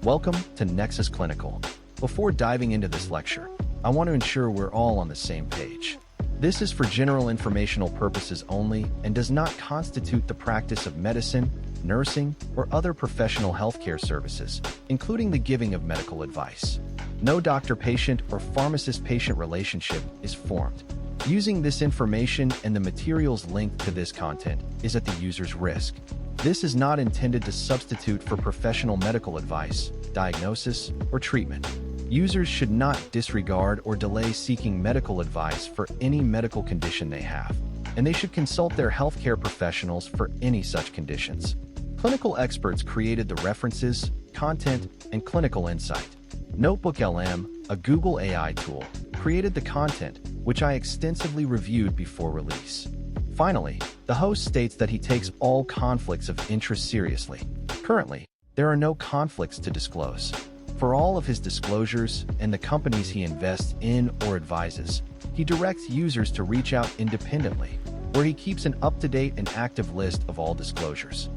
Welcome to Nexus Clinical. Before diving into this lecture, I want to ensure we're all on the same page. This is for general informational purposes only and does not constitute the practice of medicine, nursing, or other professional healthcare services, including the giving of medical advice. No doctor-patient or pharmacist-patient relationship is formed. Using this information and the materials linked to this content is at the user's risk. This is not intended to substitute for professional medical advice, diagnosis, or treatment. Users should not disregard or delay seeking medical advice for any medical condition they have, and they should consult their healthcare professionals for any such conditions. Clinical experts created the references, content, and clinical insight. NotebookLM, a Google AI tool, created the content, which I extensively reviewed before release. Finally, the host states that he takes all conflicts of interest seriously. Currently, there are no conflicts to disclose. For all of his disclosures and the companies he invests in or advises, he directs users to reach out independently, where he keeps an up-to-date and active list of all disclosures.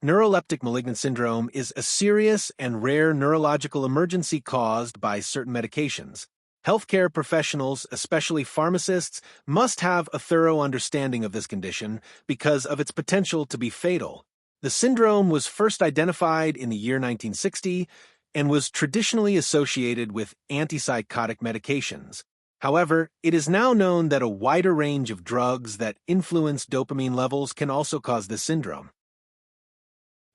Neuroleptic malignant syndrome is a serious and rare neurological emergency caused by certain medications. Healthcare professionals, especially pharmacists, must have a thorough understanding of this condition because of its potential to be fatal. The syndrome was first identified in the year 1960 and was traditionally associated with antipsychotic medications. However, it is now known that a wider range of drugs that influence dopamine levels can also cause this syndrome.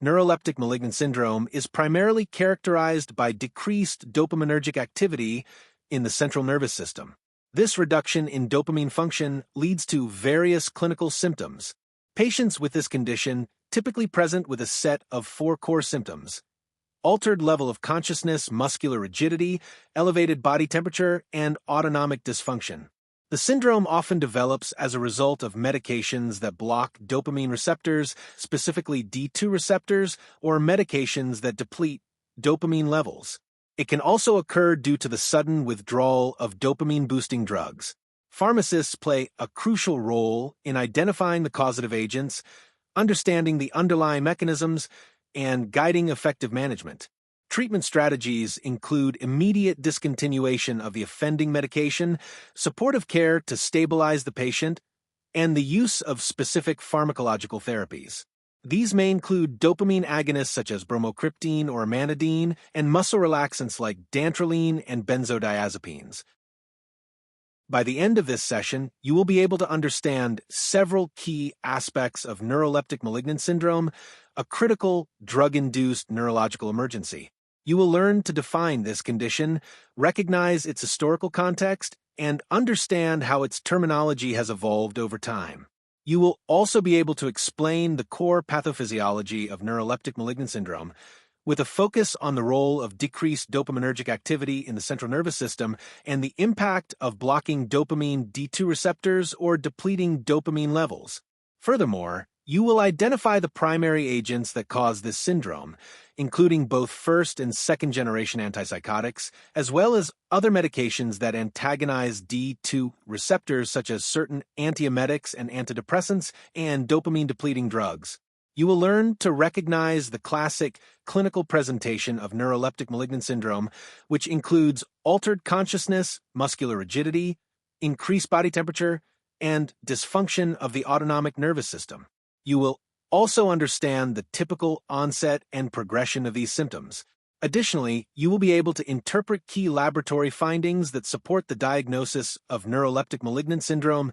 Neuroleptic malignant syndrome is primarily characterized by decreased dopaminergic activity in the central nervous system. This reduction in dopamine function leads to various clinical symptoms. Patients with this condition typically present with a set of 4 core symptoms: altered level of consciousness, muscular rigidity, elevated body temperature, and autonomic dysfunction. The syndrome often develops as a result of medications that block dopamine receptors, specifically D2 receptors, or medications that deplete dopamine levels. It can also occur due to the sudden withdrawal of dopamine-boosting drugs. Pharmacists play a crucial role in identifying the causative agents, understanding the underlying mechanisms, and guiding effective management. Treatment strategies include immediate discontinuation of the offending medication, supportive care to stabilize the patient, and the use of specific pharmacological therapies. These may include dopamine agonists such as bromocriptine or amantadine, and muscle relaxants like dantrolene and benzodiazepines. By the end of this session, you will be able to understand several key aspects of neuroleptic malignant syndrome, a critical drug-induced neurological emergency. You will learn to define this condition, recognize its historical context, and understand how its terminology has evolved over time. You will also be able to explain the core pathophysiology of neuroleptic malignant syndrome, with a focus on the role of decreased dopaminergic activity in the central nervous system and the impact of blocking dopamine D2 receptors or depleting dopamine levels. Furthermore, you will identify the primary agents that cause this syndrome, including both first- and second-generation antipsychotics, as well as other medications that antagonize D2 receptors such as certain antiemetics and antidepressants and dopamine-depleting drugs. You will learn to recognize the classic clinical presentation of neuroleptic malignant syndrome, which includes altered consciousness, muscular rigidity, increased body temperature, and dysfunction of the autonomic nervous system. You will also understand the typical onset and progression of these symptoms. Additionally, you will be able to interpret key laboratory findings that support the diagnosis of neuroleptic malignant syndrome,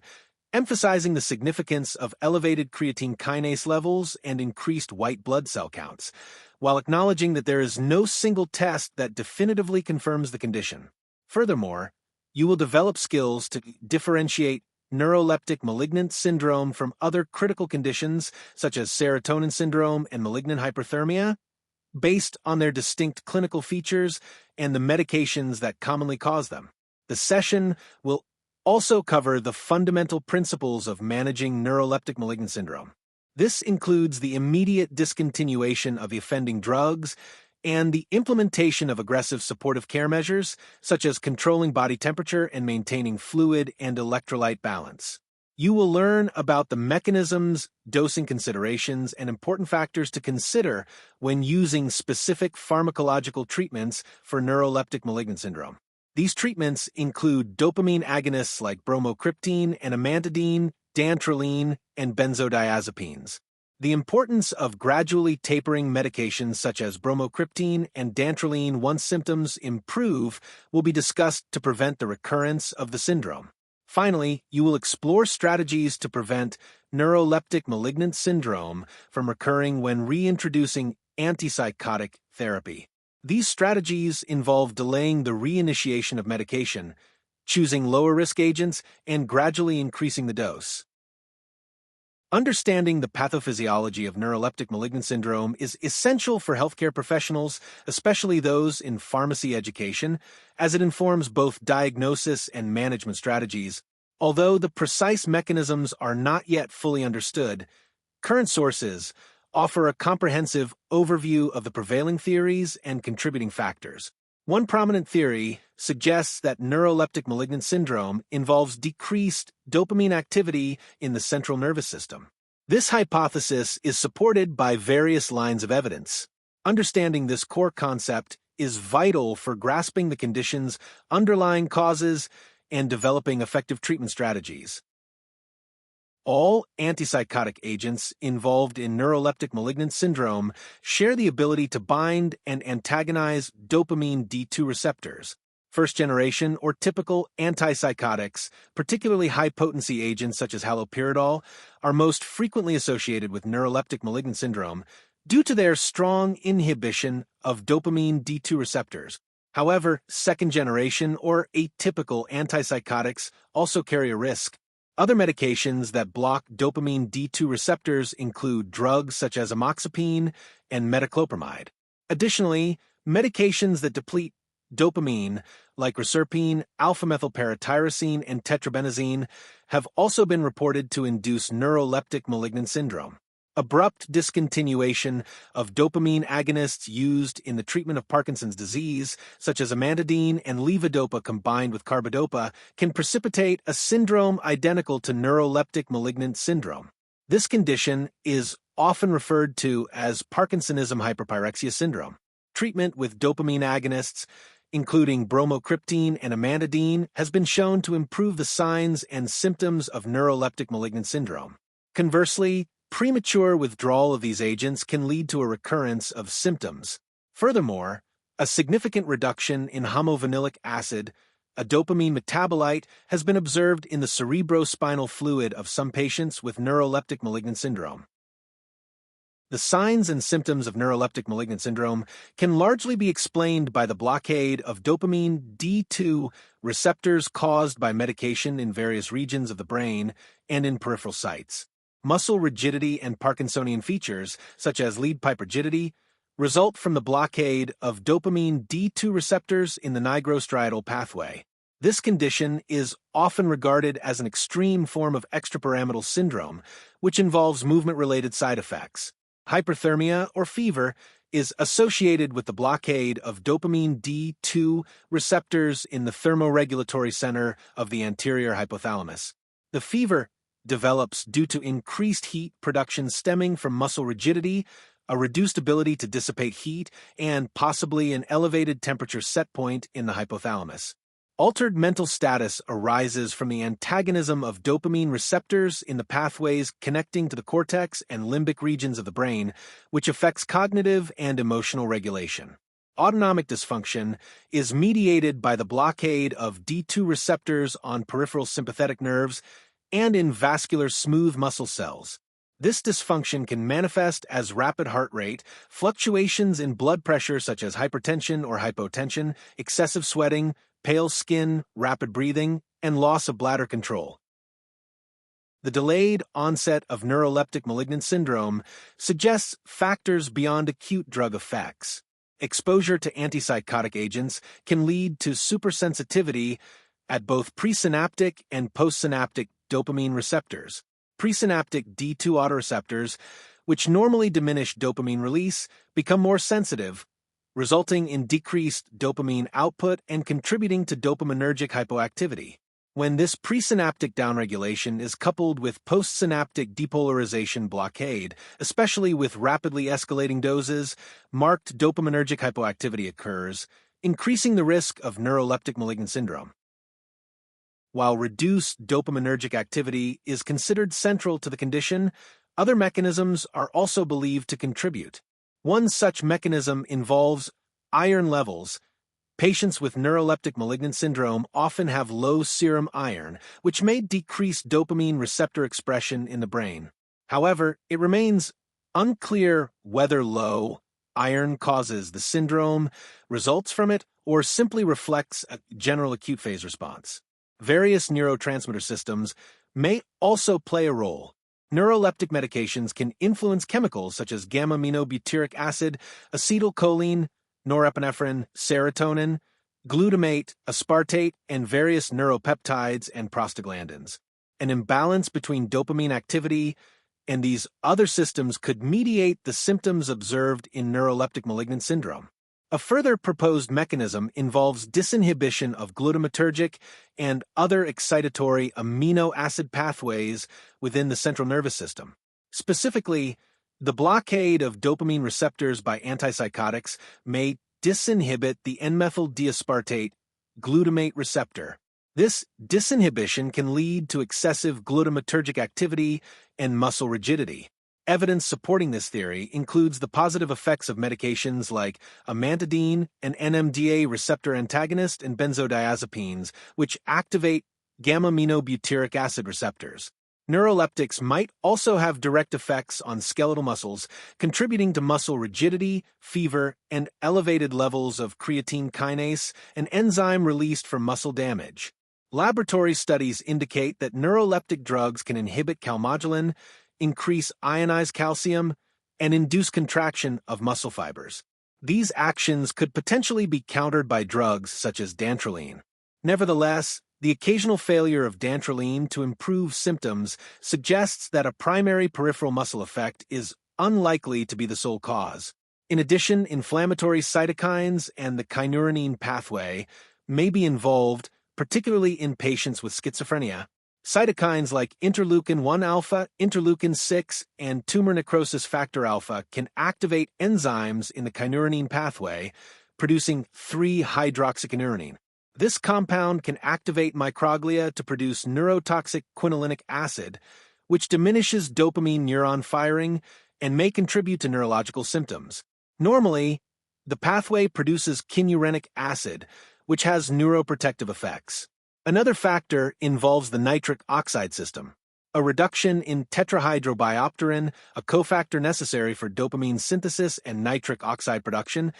emphasizing the significance of elevated creatine kinase levels and increased white blood cell counts, while acknowledging that there is no single test that definitively confirms the condition. Furthermore, you will develop skills to differentiate neuroleptic malignant syndrome from other critical conditions such as serotonin syndrome and malignant hyperthermia, based on their distinct clinical features and the medications that commonly cause them. The session will also cover the fundamental principles of managing neuroleptic malignant syndrome. This includes the immediate discontinuation of the offending drugs and the implementation of aggressive supportive care measures, such as controlling body temperature and maintaining fluid and electrolyte balance. You will learn about the mechanisms, dosing considerations, and important factors to consider when using specific pharmacological treatments for neuroleptic malignant syndrome. These treatments include dopamine agonists like bromocriptine and amantadine, dantrolene, and benzodiazepines. The importance of gradually tapering medications such as bromocriptine and dantrolene once symptoms improve will be discussed to prevent the recurrence of the syndrome. Finally, you will explore strategies to prevent neuroleptic malignant syndrome from recurring when reintroducing antipsychotic therapy. These strategies involve delaying the reinitiation of medication, choosing lower-risk agents, and gradually increasing the dose. Understanding the pathophysiology of neuroleptic malignant syndrome is essential for healthcare professionals, especially those in pharmacy education, as it informs both diagnosis and management strategies. Although the precise mechanisms are not yet fully understood, current sources offer a comprehensive overview of the prevailing theories and contributing factors. One prominent theory suggests that neuroleptic malignant syndrome involves decreased dopamine activity in the central nervous system. This hypothesis is supported by various lines of evidence. Understanding this core concept is vital for grasping the condition's underlying causes and developing effective treatment strategies. All antipsychotic agents involved in neuroleptic malignant syndrome share the ability to bind and antagonize dopamine D2 receptors. First-generation or typical antipsychotics, particularly high-potency agents such as haloperidol, are most frequently associated with neuroleptic malignant syndrome due to their strong inhibition of dopamine D2 receptors. However, second-generation or atypical antipsychotics also carry a risk. Other medications that block dopamine D2 receptors include drugs such as amoxapine and metoclopramide. Additionally, medications that deplete dopamine, like reserpine, alpha-methylparatyrosine, and tetrabenazine, have also been reported to induce neuroleptic malignant syndrome. Abrupt discontinuation of dopamine agonists used in the treatment of Parkinson's disease, such as amantadine and levodopa combined with carbidopa, can precipitate a syndrome identical to neuroleptic malignant syndrome. This condition is often referred to as Parkinsonism hyperpyrexia syndrome. Treatment with dopamine agonists, including bromocriptine and amantadine, has been shown to improve the signs and symptoms of neuroleptic malignant syndrome. Conversely, premature withdrawal of these agents can lead to a recurrence of symptoms. Furthermore, a significant reduction in homovanillic acid, a dopamine metabolite, has been observed in the cerebrospinal fluid of some patients with neuroleptic malignant syndrome. The signs and symptoms of neuroleptic malignant syndrome can largely be explained by the blockade of dopamine D2 receptors caused by medication in various regions of the brain and in peripheral sites. Muscle rigidity and Parkinsonian features, such as lead pipe rigidity, result from the blockade of dopamine D2 receptors in the nigrostriatal pathway. This condition is often regarded as an extreme form of extrapyramidal syndrome, which involves movement-related side effects. Hyperthermia or fever is associated with the blockade of dopamine D2 receptors in the thermoregulatory center of the anterior hypothalamus. The fever develops due to increased heat production stemming from muscle rigidity, a reduced ability to dissipate heat, and possibly an elevated temperature set point in the hypothalamus. Altered mental status arises from the antagonism of dopamine receptors in the pathways connecting to the cortex and limbic regions of the brain, which affects cognitive and emotional regulation. Autonomic dysfunction is mediated by the blockade of D2 receptors on peripheral sympathetic nerves and in vascular smooth muscle cells. This dysfunction can manifest as rapid heart rate, fluctuations in blood pressure such as hypertension or hypotension, excessive sweating, pale skin, rapid breathing, and loss of bladder control. The delayed onset of neuroleptic malignant syndrome suggests factors beyond acute drug effects. Exposure to antipsychotic agents can lead to supersensitivity at both presynaptic and postsynaptic dopamine receptors. Presynaptic D2 autoreceptors, which normally diminish dopamine release, become more sensitive, resulting in decreased dopamine output and contributing to dopaminergic hypoactivity. When this presynaptic downregulation is coupled with postsynaptic depolarization blockade, especially with rapidly escalating doses, marked dopaminergic hypoactivity occurs, increasing the risk of neuroleptic malignant syndrome. While reduced dopaminergic activity is considered central to the condition, other mechanisms are also believed to contribute. One such mechanism involves iron levels. Patients with neuroleptic malignant syndrome often have low serum iron, which may decrease dopamine receptor expression in the brain. However, it remains unclear whether low iron causes the syndrome, results from it, or simply reflects a general acute phase response. Various neurotransmitter systems may also play a role. Neuroleptic medications can influence chemicals such as gamma-aminobutyric acid, acetylcholine, norepinephrine, serotonin, glutamate, aspartate, and various neuropeptides and prostaglandins. An imbalance between dopamine activity and these other systems could mediate the symptoms observed in neuroleptic malignant syndrome. A further proposed mechanism involves disinhibition of glutamatergic and other excitatory amino acid pathways within the central nervous system. Specifically, the blockade of dopamine receptors by antipsychotics may disinhibit the N-methyl diaspartate glutamate receptor. This disinhibition can lead to excessive glutamatergic activity and muscle rigidity. Evidence supporting this theory includes the positive effects of medications like amantadine, an NMDA receptor antagonist, and benzodiazepines, which activate gamma-aminobutyric acid receptors. Neuroleptics might also have direct effects on skeletal muscles, contributing to muscle rigidity, fever, and elevated levels of creatine kinase, an enzyme released from muscle damage. Laboratory studies indicate that neuroleptic drugs can inhibit calmodulin, increase ionized calcium, and induce contraction of muscle fibers. These actions could potentially be countered by drugs such as dantrolene. Nevertheless, the occasional failure of dantrolene to improve symptoms suggests that a primary peripheral muscle effect is unlikely to be the sole cause. In addition, inflammatory cytokines and the kynurenine pathway may be involved, particularly in patients with schizophrenia. Cytokines like interleukin-1 alpha, interleukin-6, and tumor necrosis factor alpha can activate enzymes in the kynurenine pathway, producing 3-hydroxykynurenine. This compound can activate microglia to produce neurotoxic quinolinic acid, which diminishes dopamine neuron firing and may contribute to neurological symptoms. Normally, the pathway produces kynurenic acid, which has neuroprotective effects. Another factor involves the nitric oxide system. A reduction in tetrahydrobiopterin, a cofactor necessary for dopamine synthesis and nitric oxide production,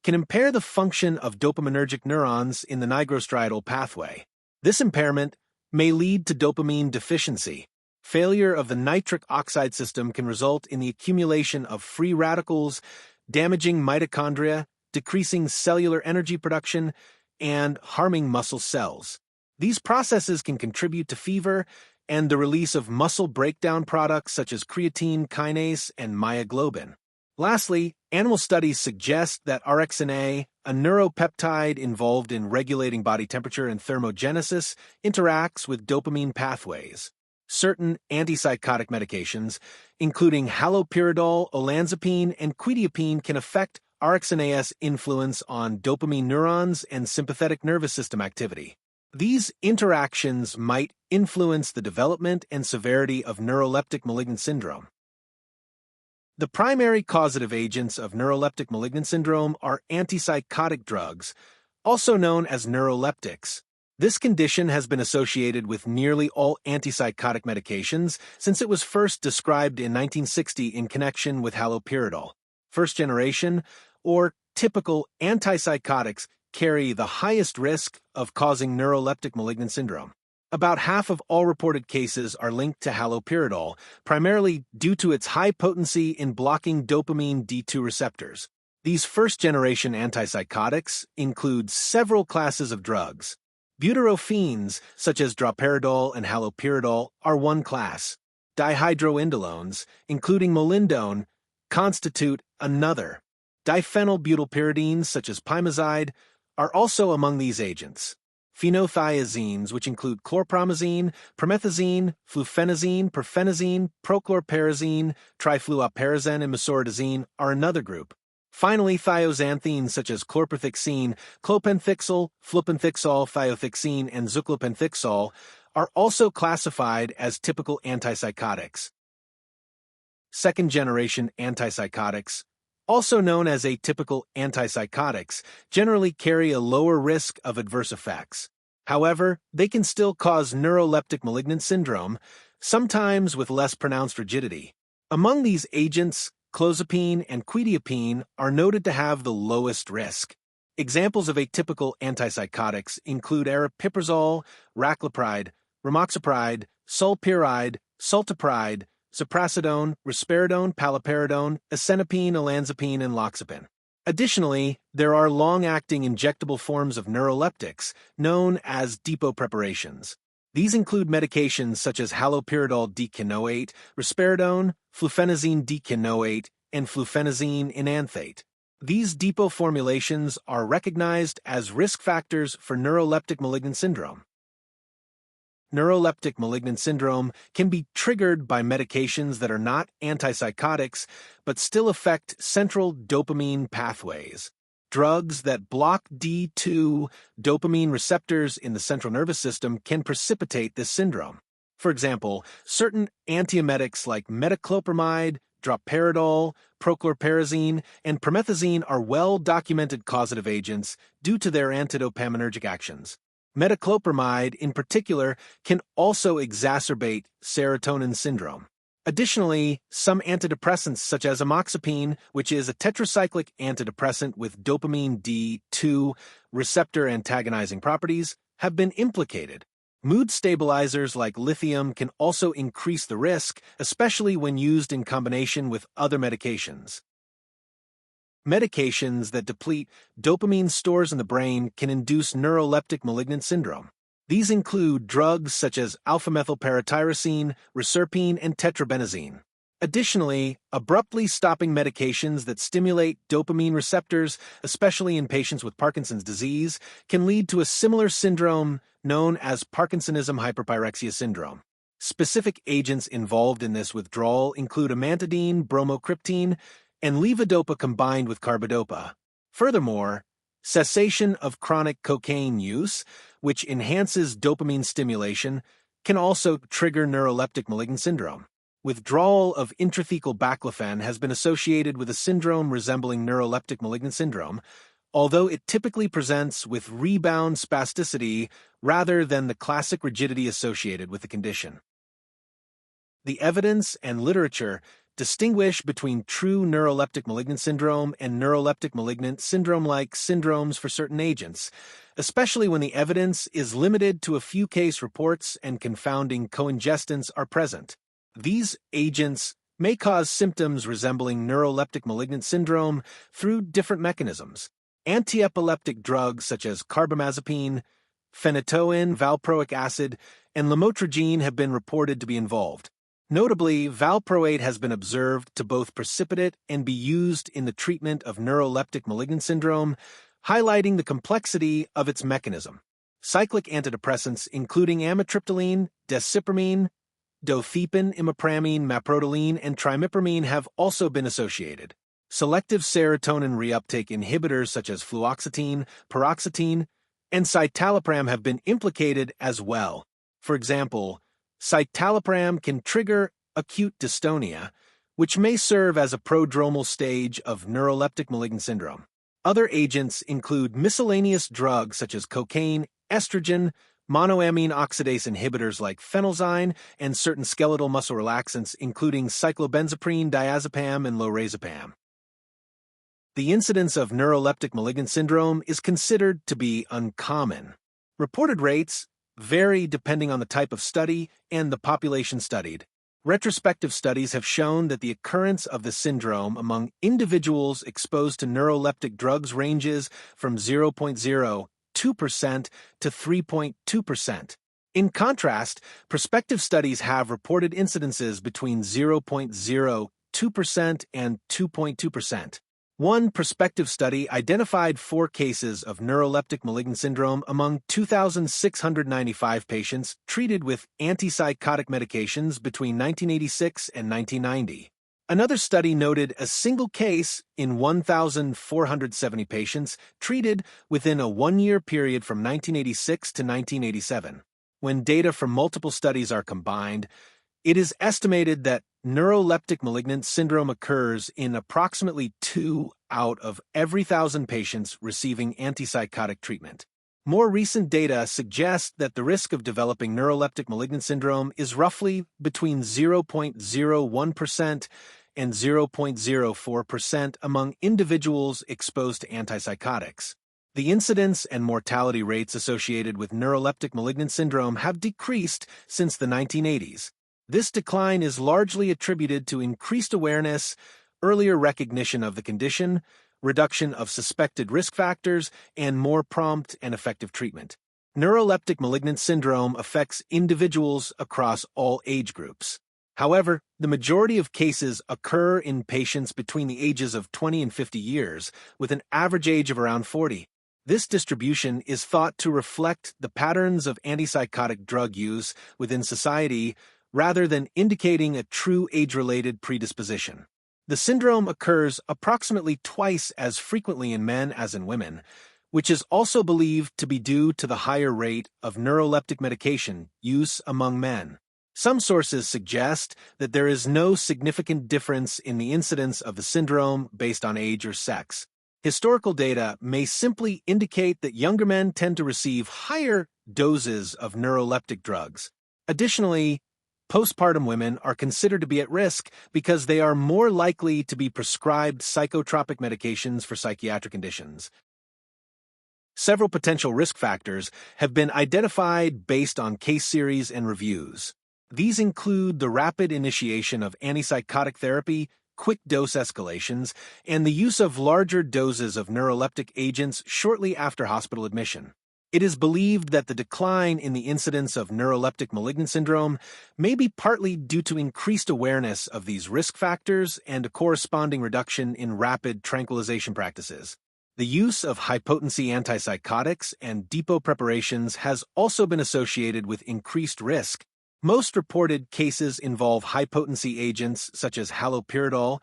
can impair the function of dopaminergic neurons in the nigrostriatal pathway. This impairment may lead to dopamine deficiency. Failure of the nitric oxide system can result in the accumulation of free radicals, damaging mitochondria, decreasing cellular energy production, and harming muscle cells. These processes can contribute to fever and the release of muscle breakdown products such as creatine kinase and myoglobin. Lastly, animal studies suggest that RxNA, a neuropeptide involved in regulating body temperature and thermogenesis, interacts with dopamine pathways. Certain antipsychotic medications, including haloperidol, olanzapine, and quetiapine, can affect RxNA's influence on dopamine neurons and sympathetic nervous system activity. These interactions might influence the development and severity of neuroleptic malignant syndrome. The primary causative agents of neuroleptic malignant syndrome are antipsychotic drugs, also known as neuroleptics. This condition has been associated with nearly all antipsychotic medications since it was first described in 1960 in connection with haloperidol. First-generation, or typical antipsychotics carry the highest risk of causing neuroleptic malignant syndrome. About half of all reported cases are linked to haloperidol, primarily due to its high potency in blocking dopamine D2 receptors. These first-generation antipsychotics include several classes of drugs. Butyrophines, such as droperidol and haloperidol, are one class. Dihydroindolones, including molindone, constitute another. Diphenylbutylpyridines, such as pymazide, are also among these agents. Phenothiazines, which include chlorpromazine, promethazine, flufenazine, perfenazine, prochlorperazine, trifluoperazine, and mesoridazine, are another group. Finally, thioxanthines such as chlorprethixine, clopenthixol, flupenthixol, thiothixine, and zuclopenthixol are also classified as typical antipsychotics. Second-generation antipsychotics, also known as atypical antipsychotics, generally carry a lower risk of adverse effects. However, they can still cause neuroleptic malignant syndrome, sometimes with less pronounced rigidity. Among these agents, clozapine and quetiapine are noted to have the lowest risk. Examples of atypical antipsychotics include aripiprazole, raclopride, rimoxapride, sulpiride, sultopride, ziprasidone, risperidone, paliperidone, acenapine, olanzapine, and loxapine. Additionally, there are long-acting injectable forms of neuroleptics, known as depot preparations. These include medications such as haloperidol decanoate, risperidone, flufenazine decanoate, and flufenazine enanthate. These depot formulations are recognized as risk factors for neuroleptic malignant syndrome. Neuroleptic malignant syndrome can be triggered by medications that are not antipsychotics but still affect central dopamine pathways. Drugs that block D2 dopamine receptors in the central nervous system can precipitate this syndrome. For example, certain antiemetics like metoclopramide, droperidol, prochlorperazine, and promethazine are well-documented causative agents due to their antidopaminergic actions. Metoclopramide, in particular, can also exacerbate serotonin syndrome. Additionally, some antidepressants such as amoxapine, which is a tetracyclic antidepressant with dopamine D2 receptor antagonizing properties, have been implicated. Mood stabilizers like lithium can also increase the risk, especially when used in combination with other medications. Medications that deplete dopamine stores in the brain can induce neuroleptic malignant syndrome. These include drugs such as alpha-methylparatyrosine, reserpine, and tetrabenazine. Additionally, abruptly stopping medications that stimulate dopamine receptors, especially in patients with Parkinson's disease, can lead to a similar syndrome known as Parkinsonism hyperpyrexia syndrome. Specific agents involved in this withdrawal include amantadine, bromocriptine, and levodopa combined with carbidopa. Furthermore, cessation of chronic cocaine use, which enhances dopamine stimulation, can also trigger neuroleptic malignant syndrome. Withdrawal of intrathecal baclofen has been associated with a syndrome resembling neuroleptic malignant syndrome, although it typically presents with rebound spasticity rather than the classic rigidity associated with the condition. The evidence and literature distinguish between true neuroleptic malignant syndrome and neuroleptic malignant syndrome-like syndromes for certain agents, especially when the evidence is limited to a few case reports and confounding coingestants are present. These agents may cause symptoms resembling neuroleptic malignant syndrome through different mechanisms. Antiepileptic drugs such as carbamazepine, phenytoin, valproic acid, and lamotrigine have been reported to be involved. Notably, valproate has been observed to both precipitate and be used in the treatment of neuroleptic malignant syndrome, highlighting the complexity of its mechanism. Cyclic antidepressants including amitriptyline, desipramine, dothepin, imipramine, maproteline, and trimipramine have also been associated. Selective serotonin reuptake inhibitors such as fluoxetine, paroxetine, and citalopram have been implicated as well. For example, citalopram can trigger acute dystonia, which may serve as a prodromal stage of neuroleptic malignant syndrome. Other agents include miscellaneous drugs such as cocaine, estrogen, monoamine oxidase inhibitors like phenelzyme, and certain skeletal muscle relaxants including cyclobenzaprine, diazepam, and lorazepam. The incidence of neuroleptic malignant syndrome is considered to be uncommon. Reported rates vary depending on the type of study and the population studied. Retrospective studies have shown that the occurrence of the syndrome among individuals exposed to neuroleptic drugs ranges from 0.02% to 3.2%. In contrast, prospective studies have reported incidences between 0.02% and 2.2%. One prospective study identified 4 cases of neuroleptic malignant syndrome among 2,695 patients treated with antipsychotic medications between 1986 and 1990. Another study noted a single case in 1,470 patients treated within a 1-year period from 1986 to 1987. When data from multiple studies are combined, it is estimated that neuroleptic malignant syndrome occurs in approximately 2 out of every 1,000 patients receiving antipsychotic treatment. More recent data suggest that the risk of developing neuroleptic malignant syndrome is roughly between 0.01% and 0.04% among individuals exposed to antipsychotics. The incidence and mortality rates associated with neuroleptic malignant syndrome have decreased since the 1980s. This decline is largely attributed to increased awareness, earlier recognition of the condition, reduction of suspected risk factors, and more prompt and effective treatment. Neuroleptic malignant syndrome affects individuals across all age groups. However, the majority of cases occur in patients between the ages of 20 and 50 years, with an average age of around 40. This distribution is thought to reflect the patterns of antipsychotic drug use within society rather than indicating a true age-related predisposition. The syndrome occurs approximately twice as frequently in men as in women, which is also believed to be due to the higher rate of neuroleptic medication use among men. Some sources suggest that there is no significant difference in the incidence of the syndrome based on age or sex. Historical data may simply indicate that younger men tend to receive higher doses of neuroleptic drugs. Additionally, postpartum women are considered to be at risk because they are more likely to be prescribed psychotropic medications for psychiatric conditions. Several potential risk factors have been identified based on case series and reviews. These include the rapid initiation of antipsychotic therapy, quick dose escalations, and the use of larger doses of neuroleptic agents shortly after hospital admission. It is believed that the decline in the incidence of neuroleptic malignant syndrome may be partly due to increased awareness of these risk factors and a corresponding reduction in rapid tranquilization practices. The use of high-potency antipsychotics and depot preparations has also been associated with increased risk. Most reported cases involve high-potency agents such as haloperidol,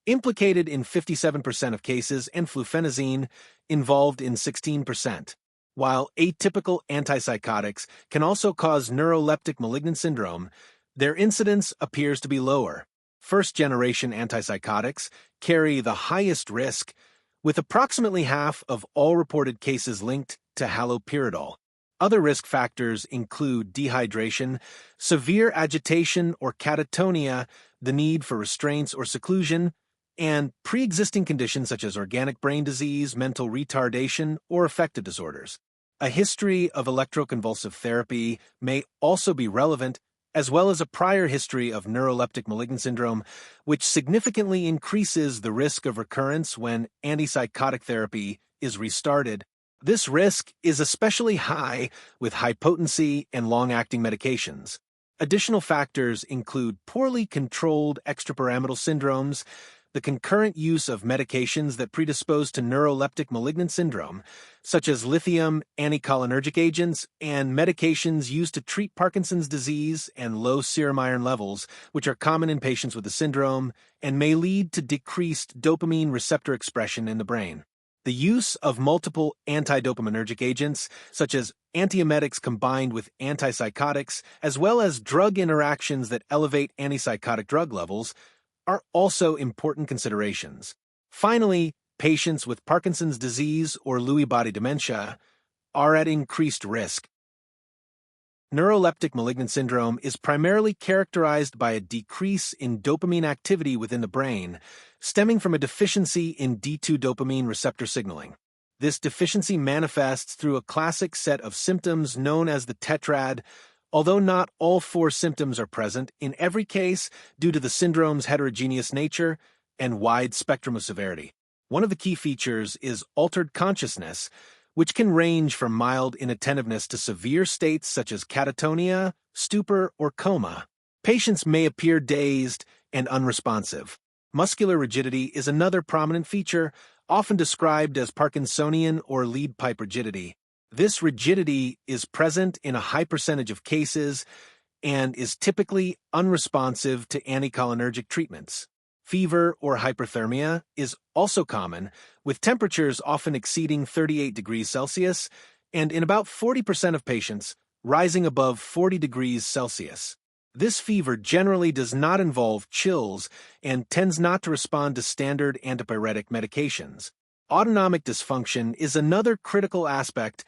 implicated in 57% of cases, and fluphenazine, involved in 16%. While atypical antipsychotics can also cause neuroleptic malignant syndrome, their incidence appears to be lower. First-generation antipsychotics carry the highest risk, with approximately half of all reported cases linked to haloperidol. Other risk factors include dehydration, severe agitation or catatonia, the need for restraints or seclusion, and pre-existing conditions such as organic brain disease, mental retardation, or affective disorders. A history of electroconvulsive therapy may also be relevant, as well as a prior history of neuroleptic malignant syndrome, which significantly increases the risk of recurrence when antipsychotic therapy is restarted. This risk is especially high with high-potency and long-acting medications. Additional factors include poorly controlled extrapyramidal syndromes, the concurrent use of medications that predispose to neuroleptic malignant syndrome, such as lithium anticholinergic agents, and medications used to treat Parkinson's disease and low serum iron levels, which are common in patients with the syndrome and may lead to decreased dopamine receptor expression in the brain. The use of multiple antidopaminergic agents, such as antiemetics combined with antipsychotics, as well as drug interactions that elevate antipsychotic drug levels, are also important considerations. Finally, patients with Parkinson's disease or Lewy body dementia are at increased risk. Neuroleptic malignant syndrome is primarily characterized by a decrease in dopamine activity within the brain, stemming from a deficiency in D2 dopamine receptor signaling. This deficiency manifests through a classic set of symptoms known as the tetrad, although not all 4 symptoms are present in every case due to the syndrome's heterogeneous nature and wide spectrum of severity. One of the key features is altered consciousness, which can range from mild inattentiveness to severe states such as catatonia, stupor, or coma. Patients may appear dazed and unresponsive. Muscular rigidity is another prominent feature, often described as Parkinsonian or lead pipe rigidity. This rigidity is present in a high percentage of cases and is typically unresponsive to anticholinergic treatments. Fever or hyperthermia is also common, with temperatures often exceeding 38 degrees Celsius and in about 40% of patients rising above 40 degrees Celsius. This fever generally does not involve chills and tends not to respond to standard antipyretic medications. Autonomic dysfunction is another critical aspect,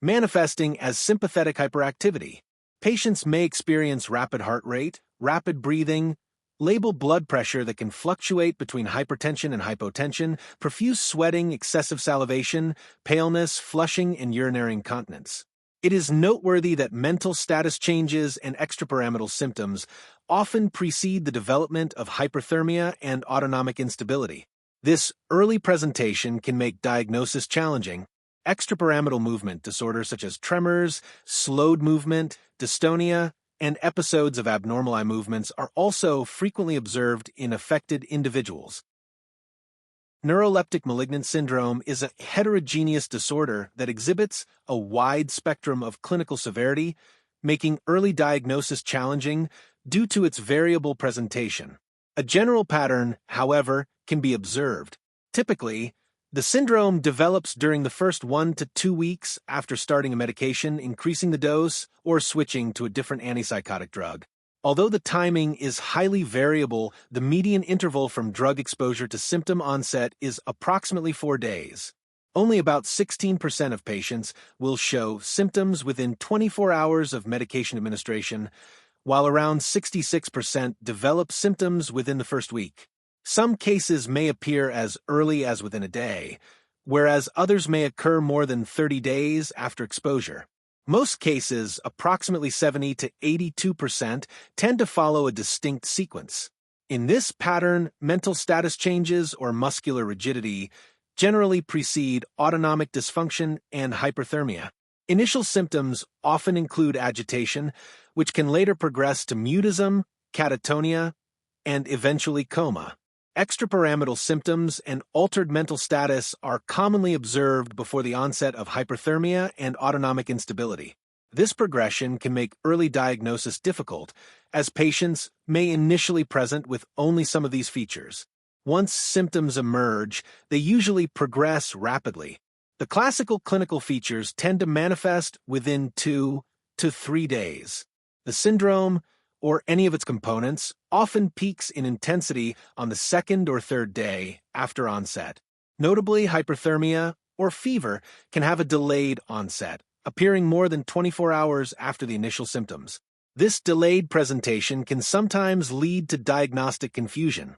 manifesting as sympathetic hyperactivity. Patients may experience rapid heart rate, rapid breathing, labile blood pressure that can fluctuate between hypertension and hypotension, profuse sweating, excessive salivation, paleness, flushing, and urinary incontinence. It is noteworthy that mental status changes and extrapyramidal symptoms often precede the development of hyperthermia and autonomic instability. This early presentation can make diagnosis challenging. Extrapyramidal movement disorders such as tremors, slowed movement, dystonia, and episodes of abnormal eye movements are also frequently observed in affected individuals. Neuroleptic malignant syndrome is a heterogeneous disorder that exhibits a wide spectrum of clinical severity, making early diagnosis challenging due to its variable presentation. A general pattern, however, can be observed. Typically, the syndrome develops during the first 1 to 2 weeks after starting a medication, increasing the dose, or switching to a different antipsychotic drug. Although the timing is highly variable, the median interval from drug exposure to symptom onset is approximately 4 days. Only about 16% of patients will show symptoms within 24 hours of medication administration, while around 66% develop symptoms within the first week. Some cases may appear as early as within a day, whereas others may occur more than 30 days after exposure. Most cases, approximately 70 to 82%, tend to follow a distinct sequence. In this pattern, mental status changes or muscular rigidity generally precede autonomic dysfunction and hyperthermia. Initial symptoms often include agitation, which can later progress to mutism, catatonia, and eventually coma. Extrapyramidal symptoms and altered mental status are commonly observed before the onset of hyperthermia and autonomic instability. This progression can make early diagnosis difficult, as patients may initially present with only some of these features. Once symptoms emerge, they usually progress rapidly. The classical clinical features tend to manifest within 2 to 3 days. The syndrome, or any of its components, often peaks in intensity on the second or third day after onset. Notably, hyperthermia or fever can have a delayed onset, appearing more than 24 hours after the initial symptoms. This delayed presentation can sometimes lead to diagnostic confusion.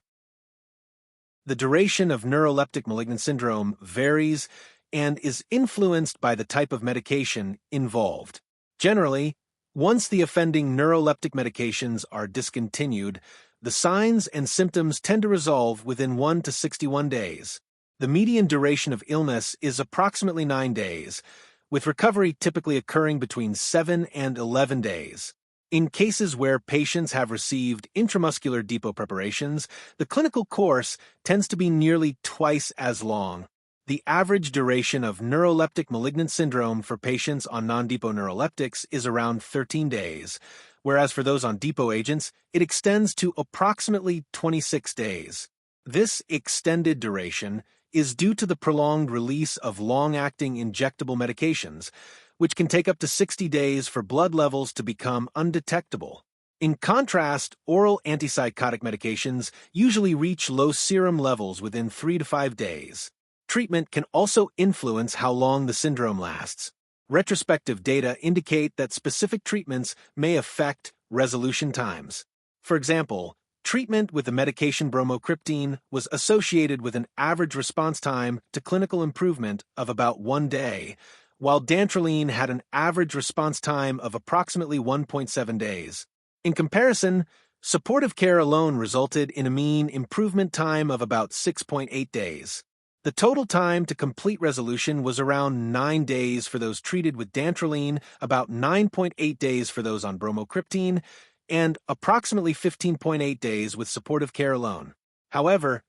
The duration of neuroleptic malignant syndrome varies and is influenced by the type of medication involved. Generally, once the offending neuroleptic medications are discontinued, the signs and symptoms tend to resolve within 1 to 61 days. The median duration of illness is approximately 9 days, with recovery typically occurring between 7 and 11 days. In cases where patients have received intramuscular depot preparations, the clinical course tends to be nearly twice as long. The average duration of neuroleptic malignant syndrome for patients on non-depot neuroleptics is around 13 days, whereas for those on depot agents, it extends to approximately 26 days. This extended duration is due to the prolonged release of long-acting injectable medications, which can take up to 60 days for blood levels to become undetectable. In contrast, oral antipsychotic medications usually reach low serum levels within 3 to 5 days. Treatment can also influence how long the syndrome lasts. Retrospective data indicate that specific treatments may affect resolution times. For example, treatment with the medication bromocriptine was associated with an average response time to clinical improvement of about 1 day, while dantrolene had an average response time of approximately 1.7 days. In comparison, supportive care alone resulted in a mean improvement time of about 6.8 days. The total time to complete resolution was around 9 days for those treated with dantrolene, about 9.8 days for those on bromocriptine, and approximately 15.8 days with supportive care alone. However,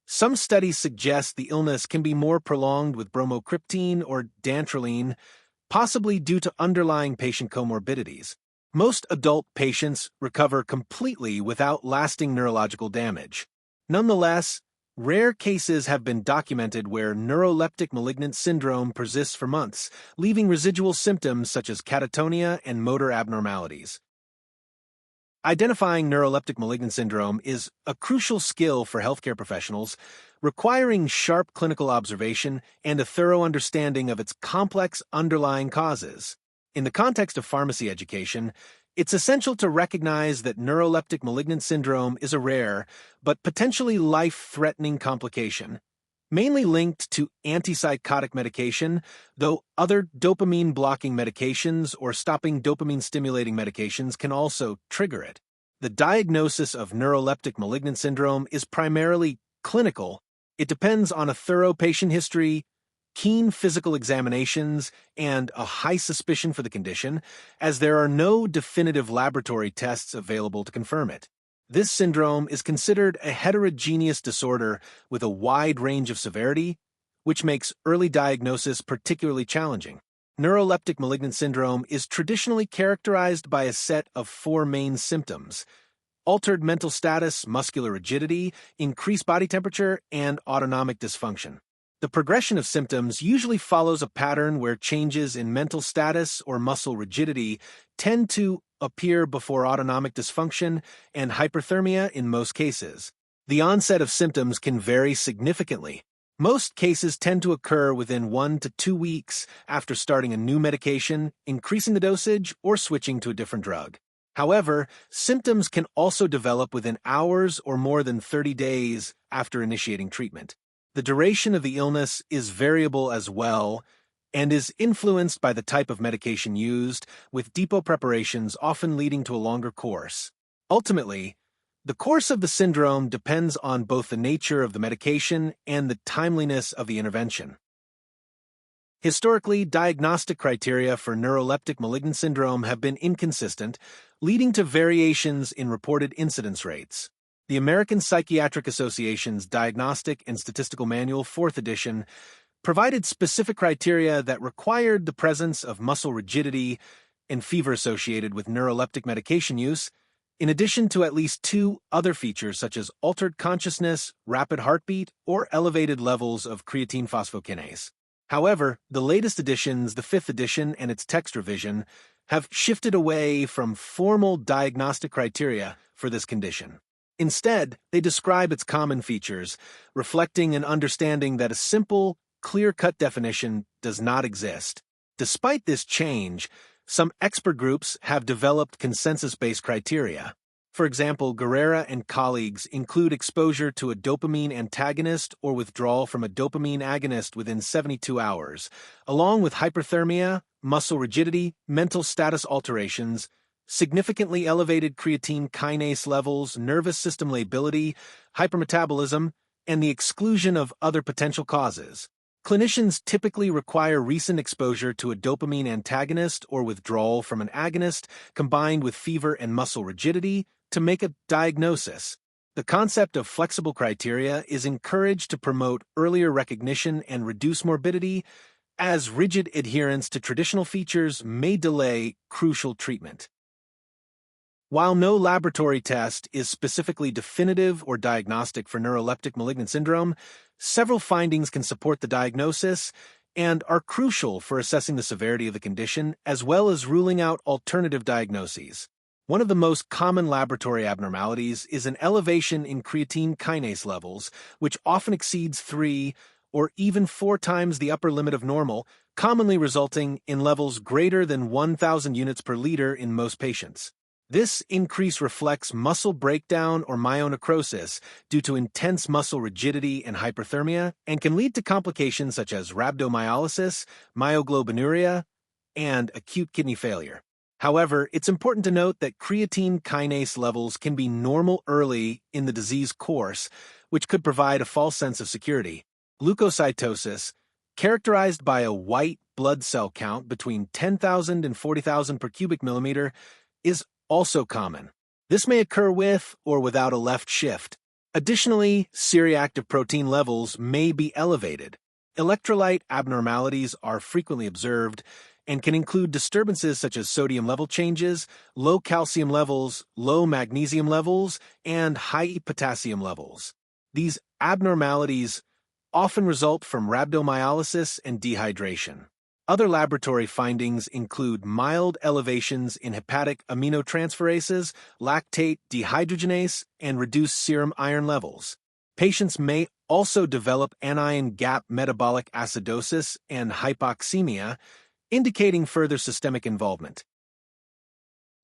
some studies suggest the illness can be more prolonged with bromocriptine or dantrolene, possibly due to underlying patient comorbidities. Most adult patients recover completely without lasting neurological damage. Nonetheless, rare cases have been documented where neuroleptic malignant syndrome persists for months, leaving residual symptoms such as catatonia and motor abnormalities. Identifying neuroleptic malignant syndrome is a crucial skill for healthcare professionals, requiring sharp clinical observation and a thorough understanding of its complex underlying causes. In the context of pharmacy education, it's essential to recognize that neuroleptic malignant syndrome is a rare, but potentially life-threatening complication, mainly linked to antipsychotic medication, though other dopamine-blocking medications or stopping dopamine-stimulating medications can also trigger it. The diagnosis of neuroleptic malignant syndrome is primarily clinical. It depends on a thorough patient history, keen physical examinations, and a high suspicion for the condition, as there are no definitive laboratory tests available to confirm it. This syndrome is considered a heterogeneous disorder with a wide range of severity, which makes early diagnosis particularly challenging. Neuroleptic malignant syndrome is traditionally characterized by a set of 4 main symptoms: altered mental status, muscular rigidity, increased body temperature, and autonomic dysfunction. The progression of symptoms usually follows a pattern where changes in mental status or muscle rigidity tend to appear before autonomic dysfunction and hyperthermia in most cases. The onset of symptoms can vary significantly. Most cases tend to occur within 1 to 2 weeks after starting a new medication, increasing the dosage, or switching to a different drug. However, symptoms can also develop within hours or more than 30 days after initiating treatment. The duration of the illness is variable as well, and is influenced by the type of medication used, with depot preparations often leading to a longer course. Ultimately, the course of the syndrome depends on both the nature of the medication and the timeliness of the intervention. Historically, diagnostic criteria for neuroleptic malignant syndrome have been inconsistent, leading to variations in reported incidence rates. The American Psychiatric Association's Diagnostic and Statistical Manual, 4th edition, provided specific criteria that required the presence of muscle rigidity and fever associated with neuroleptic medication use, in addition to at least 2 other features such as altered consciousness, rapid heartbeat, or elevated levels of creatine phosphokinase. However, the latest editions, the 5th edition and its text revision, have shifted away from formal diagnostic criteria for this condition. Instead, they describe its common features, reflecting an understanding that a simple, clear-cut definition does not exist. Despite this change, some expert groups have developed consensus-based criteria. For example, Guerrera and colleagues include exposure to a dopamine antagonist or withdrawal from a dopamine agonist within 72 hours, along with hyperthermia, muscle rigidity, mental status alterations, significantly elevated creatine kinase levels, nervous system lability, hypermetabolism, and the exclusion of other potential causes. Clinicians typically require recent exposure to a dopamine antagonist or withdrawal from an agonist combined with fever and muscle rigidity to make a diagnosis. The concept of flexible criteria is encouraged to promote earlier recognition and reduce morbidity, as rigid adherence to traditional features may delay crucial treatment. While no laboratory test is specifically definitive or diagnostic for neuroleptic malignant syndrome, several findings can support the diagnosis and are crucial for assessing the severity of the condition as well as ruling out alternative diagnoses. One of the most common laboratory abnormalities is an elevation in creatine kinase levels, which often exceeds 3 or even 4 times the upper limit of normal, commonly resulting in levels greater than 1,000 units per liter in most patients. This increase reflects muscle breakdown or myonecrosis due to intense muscle rigidity and hyperthermia and can lead to complications such as rhabdomyolysis, myoglobinuria, and acute kidney failure. However, it's important to note that creatine kinase levels can be normal early in the disease course, which could provide a false sense of security. Leukocytosis, characterized by a white blood cell count between 10,000 and 40,000 per cubic millimeter, is also common. This may occur with or without a left shift. Additionally, C-reactive protein levels may be elevated. Electrolyte abnormalities are frequently observed and can include disturbances such as sodium level changes, low calcium levels, low magnesium levels, and high potassium levels. These abnormalities often result from rhabdomyolysis and dehydration. Other laboratory findings include mild elevations in hepatic aminotransferases, lactate dehydrogenase, and reduced serum iron levels. Patients may also develop anion gap metabolic acidosis and hypoxemia, indicating further systemic involvement.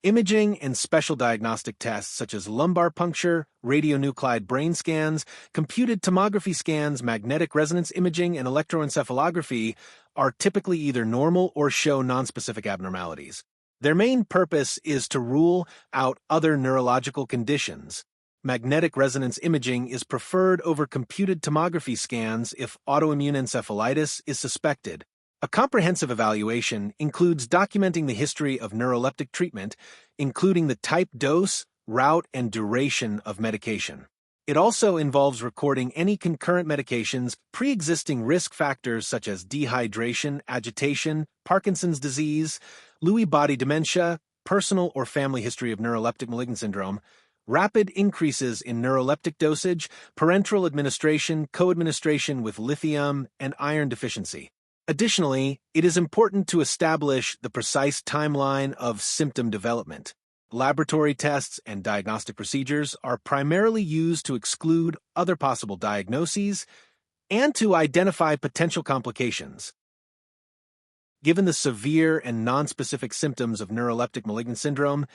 Imaging and special diagnostic tests such as lumbar puncture, radionuclide brain scans, computed tomography scans, magnetic resonance imaging, and electroencephalography are typically either normal or show nonspecific abnormalities. Their main purpose is to rule out other neurological conditions. Magnetic resonance imaging is preferred over computed tomography scans if autoimmune encephalitis is suspected. A comprehensive evaluation includes documenting the history of neuroleptic treatment, including the type, dose, route, and duration of medication. It also involves recording any concurrent medications, pre-existing risk factors such as dehydration, agitation, Parkinson's disease, Lewy body dementia, personal or family history of neuroleptic malignant syndrome, rapid increases in neuroleptic dosage, parenteral administration, co-administration with lithium, and iron deficiency. Additionally, it is important to establish the precise timeline of symptom development. Laboratory tests and diagnostic procedures are primarily used to exclude other possible diagnoses and to identify potential complications. Given the severe and nonspecific symptoms of neuroleptic malignant syndrome,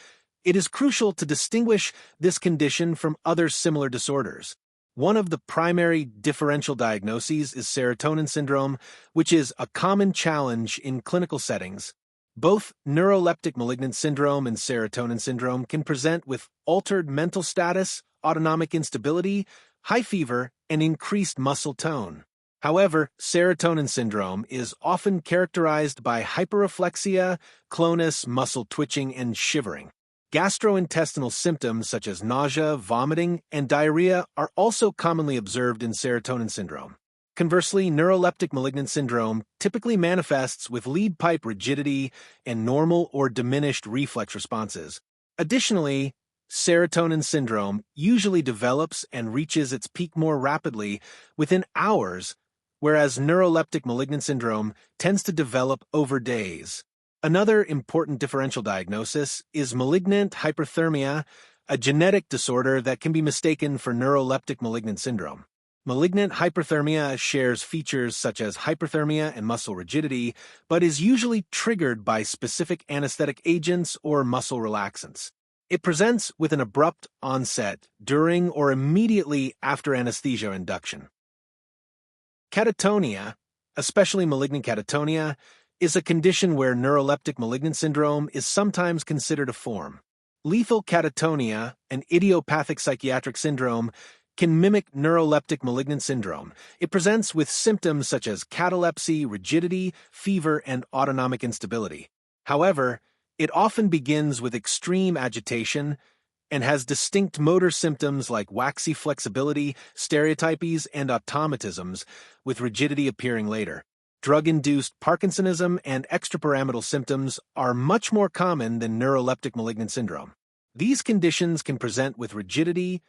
it is crucial to distinguish this condition from other similar disorders. One of the primary differential diagnoses is serotonin syndrome, which is a common challenge in clinical settings. Both neuroleptic malignant syndrome and serotonin syndrome can present with altered mental status, autonomic instability, high fever, and increased muscle tone. However, serotonin syndrome is often characterized by hyperreflexia, clonus, muscle twitching, and shivering. Gastrointestinal symptoms such as nausea, vomiting, and diarrhea are also commonly observed in serotonin syndrome. Conversely, neuroleptic malignant syndrome typically manifests with lead pipe rigidity and normal or diminished reflex responses. Additionally, serotonin syndrome usually develops and reaches its peak more rapidly within hours, whereas neuroleptic malignant syndrome tends to develop over days. Another important differential diagnosis is malignant hyperthermia, a genetic disorder that can be mistaken for neuroleptic malignant syndrome. Malignant hyperthermia shares features such as hyperthermia and muscle rigidity, but is usually triggered by specific anesthetic agents or muscle relaxants. It presents with an abrupt onset during or immediately after anesthesia induction. Catatonia, especially malignant catatonia, is a condition where neuroleptic malignant syndrome is sometimes considered a form. Lethal catatonia, an idiopathic psychiatric syndrome, can mimic neuroleptic malignant syndrome. It presents with symptoms such as catalepsy, rigidity, fever, and autonomic instability. However, it often begins with extreme agitation and has distinct motor symptoms like waxy flexibility, stereotypies, and automatisms, with rigidity appearing later. Drug-induced Parkinsonism and extrapyramidal symptoms are much more common than neuroleptic malignant syndrome. These conditions can present with rigidity,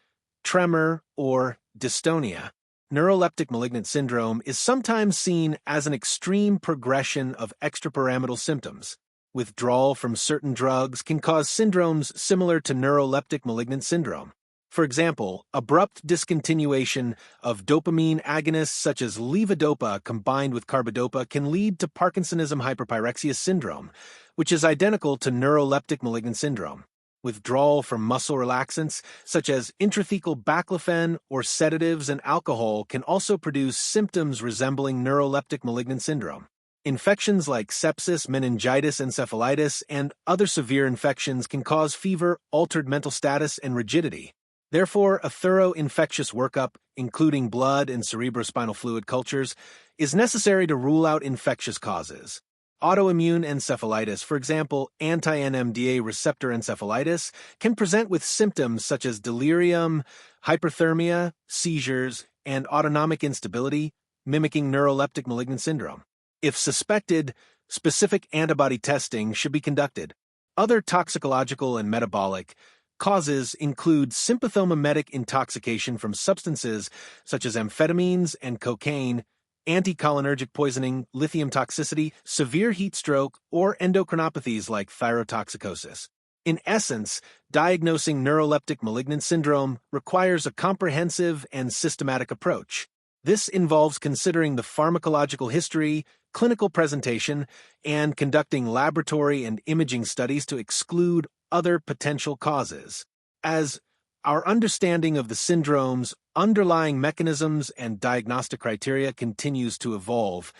tremor, or dystonia. Neuroleptic malignant syndrome is sometimes seen as an extreme progression of extrapyramidal symptoms. Withdrawal from certain drugs can cause syndromes similar to neuroleptic malignant syndrome. For example, abrupt discontinuation of dopamine agonists such as levodopa combined with carbidopa can lead to Parkinsonism hyperpyrexia syndrome, which is identical to neuroleptic malignant syndrome. Withdrawal from muscle relaxants such as intrathecal baclofen or sedatives and alcohol can also produce symptoms resembling neuroleptic malignant syndrome. Infections like sepsis, meningitis, encephalitis, and other severe infections can cause fever, altered mental status, and rigidity. Therefore, a thorough infectious workup, including blood and cerebrospinal fluid cultures, is necessary to rule out infectious causes. Autoimmune encephalitis, for example, anti-NMDA receptor encephalitis, can present with symptoms such as delirium, hyperthermia, seizures, and autonomic instability, mimicking neuroleptic malignant syndrome. If suspected, specific antibody testing should be conducted. Other toxicological and metabolic causes include sympathomimetic intoxication from substances such as amphetamines and cocaine, anticholinergic poisoning, lithium toxicity, severe heat stroke, or endocrinopathies like thyrotoxicosis. In essence, diagnosing neuroleptic malignant syndrome requires a comprehensive and systematic approach. This involves considering the pharmacological history, clinical presentation, and conducting laboratory and imaging studies to exclude other potential causes. As our understanding of the syndrome's underlying mechanisms and diagnostic criteria continues to evolve,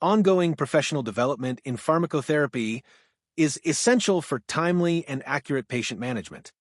ongoing professional development in pharmacotherapy is essential for timely and accurate patient management.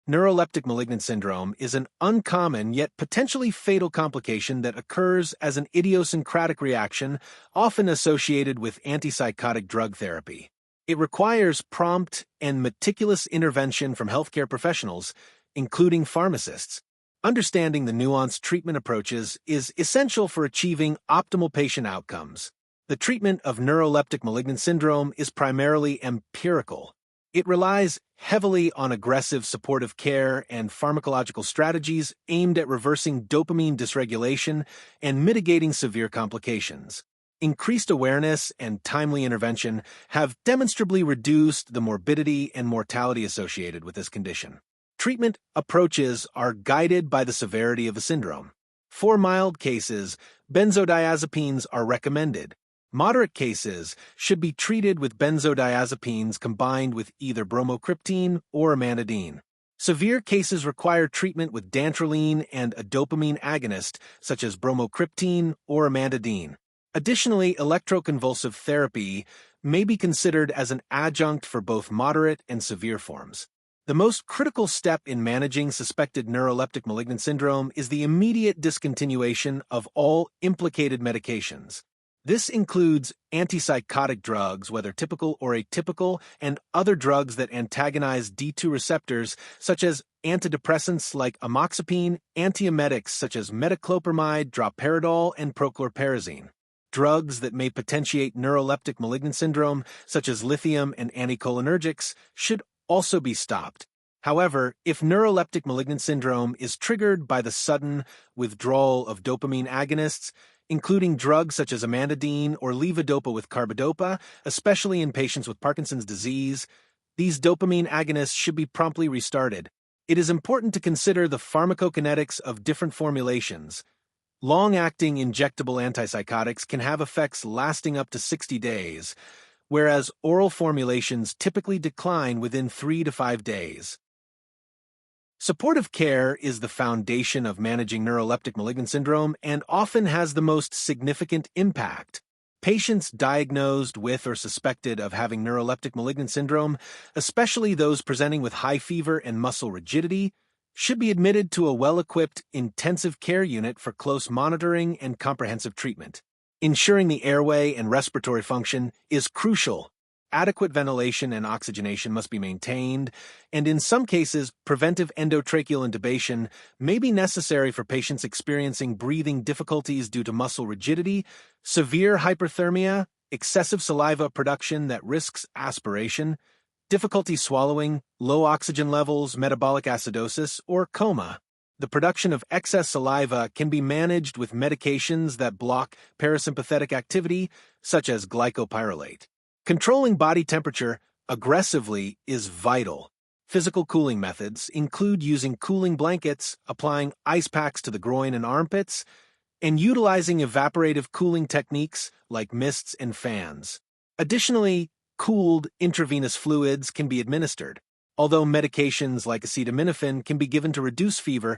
Neuroleptic malignant syndrome is an uncommon yet potentially fatal complication that occurs as an idiosyncratic reaction often associated with antipsychotic drug therapy. It requires prompt and meticulous intervention from healthcare professionals, including pharmacists. Understanding the nuanced treatment approaches is essential for achieving optimal patient outcomes. The treatment of neuroleptic malignant syndrome is primarily empirical. It relies heavily on aggressive supportive care and pharmacological strategies aimed at reversing dopamine dysregulation and mitigating severe complications. Increased awareness and timely intervention have demonstrably reduced the morbidity and mortality associated with this condition. Treatment approaches are guided by the severity of the syndrome. For mild cases, benzodiazepines are recommended. Moderate cases should be treated with benzodiazepines combined with either bromocriptine or amantadine. Severe cases require treatment with dantrolene and a dopamine agonist, such as bromocriptine or amantadine. Additionally, electroconvulsive therapy may be considered as an adjunct for both moderate and severe forms. The most critical step in managing suspected neuroleptic malignant syndrome is the immediate discontinuation of all implicated medications. This includes antipsychotic drugs, whether typical or atypical, and other drugs that antagonize D2 receptors, such as antidepressants like amoxapine, antiemetics such as metoclopramide, droperidol, and prochlorperazine. Drugs that may potentiate neuroleptic malignant syndrome, such as lithium and anticholinergics, should also be stopped. However, if neuroleptic malignant syndrome is triggered by the sudden withdrawal of dopamine agonists, including drugs such as amantadine or levodopa with carbidopa, especially in patients with Parkinson's disease, these dopamine agonists should be promptly restarted. It is important to consider the pharmacokinetics of different formulations. Long-acting injectable antipsychotics can have effects lasting up to 60 days, whereas oral formulations typically decline within 3 to 5 days. Supportive care is the foundation of managing neuroleptic malignant syndrome and often has the most significant impact. Patients diagnosed with or suspected of having neuroleptic malignant syndrome, especially those presenting with high fever and muscle rigidity, should be admitted to a well-equipped intensive care unit for close monitoring and comprehensive treatment. Ensuring the airway and respiratory function is crucial. Adequate ventilation and oxygenation must be maintained, and in some cases, preventive endotracheal intubation may be necessary for patients experiencing breathing difficulties due to muscle rigidity, severe hyperthermia, excessive saliva production that risks aspiration, difficulty swallowing, low oxygen levels, metabolic acidosis, or coma. The production of excess saliva can be managed with medications that block parasympathetic activity, such as glycopyrrolate. Controlling body temperature aggressively is vital. Physical cooling methods include using cooling blankets, applying ice packs to the groin and armpits, and utilizing evaporative cooling techniques like mists and fans. Additionally, cooled intravenous fluids can be administered. Although medications like acetaminophen can be given to reduce fever,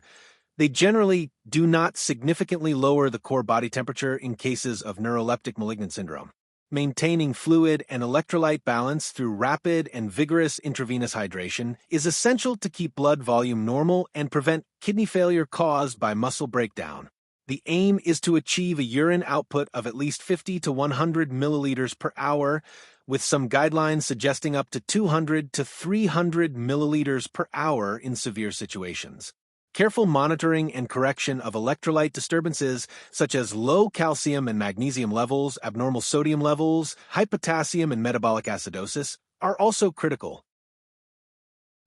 they generally do not significantly lower the core body temperature in cases of neuroleptic malignant syndrome. Maintaining fluid and electrolyte balance through rapid and vigorous intravenous hydration is essential to keep blood volume normal and prevent kidney failure caused by muscle breakdown. The aim is to achieve a urine output of at least 50 to 100 milliliters per hour, with some guidelines suggesting up to 200 to 300 milliliters per hour in severe situations. Careful monitoring and correction of electrolyte disturbances such as low calcium and magnesium levels, abnormal sodium levels, hypotassium and metabolic acidosis are also critical.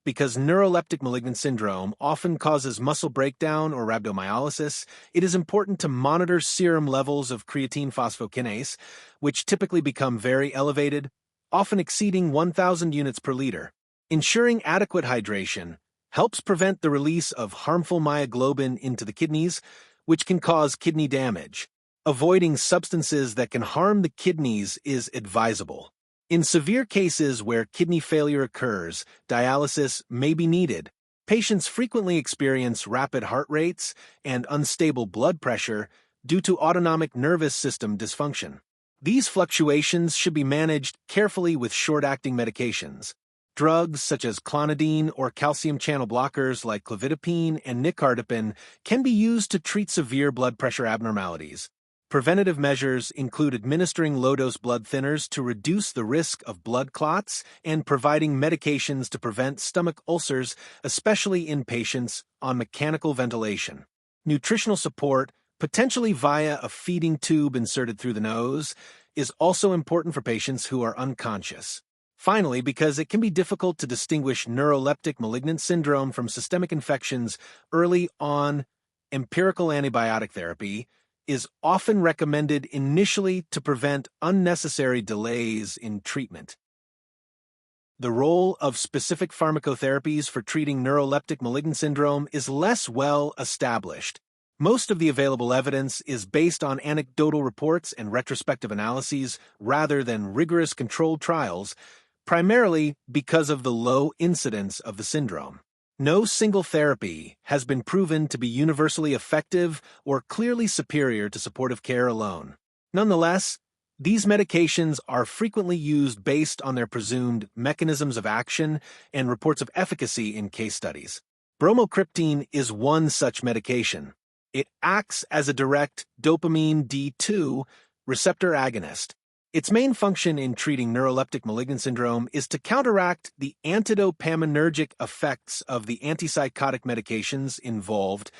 Because neuroleptic malignant syndrome often causes muscle breakdown or rhabdomyolysis, it is important to monitor serum levels of creatine phosphokinase, which typically become very elevated, often exceeding 1,000 units per liter. Ensuring adequate hydration helps prevent the release of harmful myoglobin into the kidneys, which can cause kidney damage. Avoiding substances that can harm the kidneys is advisable. In severe cases where kidney failure occurs, dialysis may be needed. Patients frequently experience rapid heart rates and unstable blood pressure due to autonomic nervous system dysfunction. These fluctuations should be managed carefully with short-acting medications. Drugs such as clonidine or calcium channel blockers like clofidipine and nicardipine can be used to treat severe blood pressure abnormalities. Preventative measures include administering low-dose blood thinners to reduce the risk of blood clots and providing medications to prevent stomach ulcers, especially in patients on mechanical ventilation. Nutritional support, potentially via a feeding tube inserted through the nose, is also important for patients who are unconscious. Finally, because it can be difficult to distinguish neuroleptic malignant syndrome from systemic infections early on, empirical antibiotic therapy is often recommended initially to prevent unnecessary delays in treatment. The role of specific pharmacotherapies for treating neuroleptic malignant syndrome is less well established. Most of the available evidence is based on anecdotal reports and retrospective analyses rather than rigorous controlled trials, primarily because of the low incidence of the syndrome. No single therapy has been proven to be universally effective or clearly superior to supportive care alone. Nonetheless, these medications are frequently used based on their presumed mechanisms of action and reports of efficacy in case studies. Bromocriptine is one such medication. It acts as a direct dopamine D2 receptor agonist. Its main function in treating neuroleptic malignant syndrome is to counteract the antidopaminergic effects of the antipsychotic medications involved,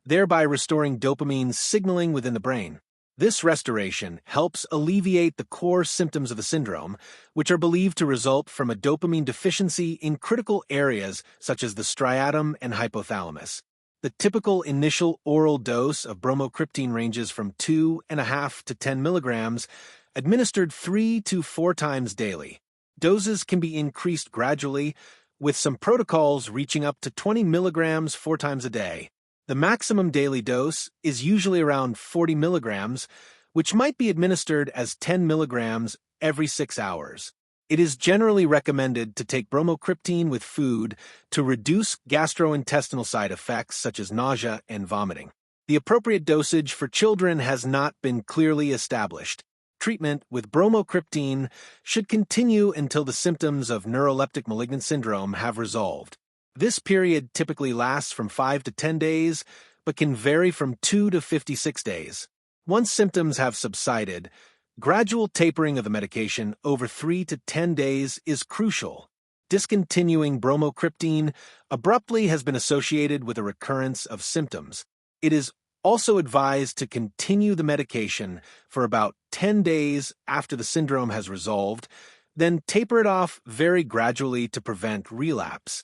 thereby restoring dopamine signaling within the brain. This restoration helps alleviate the core symptoms of the syndrome, which are believed to result from a dopamine deficiency in critical areas such as the striatum and hypothalamus. The typical initial oral dose of bromocriptine ranges from 2.5 to 10 milligrams, administered 3 to 4 times daily. Doses can be increased gradually, with some protocols reaching up to 20 milligrams 4 times a day. The maximum daily dose is usually around 40 milligrams, which might be administered as 10 milligrams every 6 hours. It is generally recommended to take bromocriptine with food to reduce gastrointestinal side effects such as nausea and vomiting. The appropriate dosage for children has not been clearly established. Treatment with bromocriptine should continue until the symptoms of neuroleptic malignant syndrome have resolved. This period typically lasts from 5 to 10 days, but can vary from 2 to 56 days. Once symptoms have subsided, gradual tapering of the medication over 3 to 10 days is crucial. Discontinuing bromocriptine abruptly has been associated with a recurrence of symptoms. It is also advised to continue the medication for about 10 days after the syndrome has resolved, then taper it off very gradually to prevent relapse.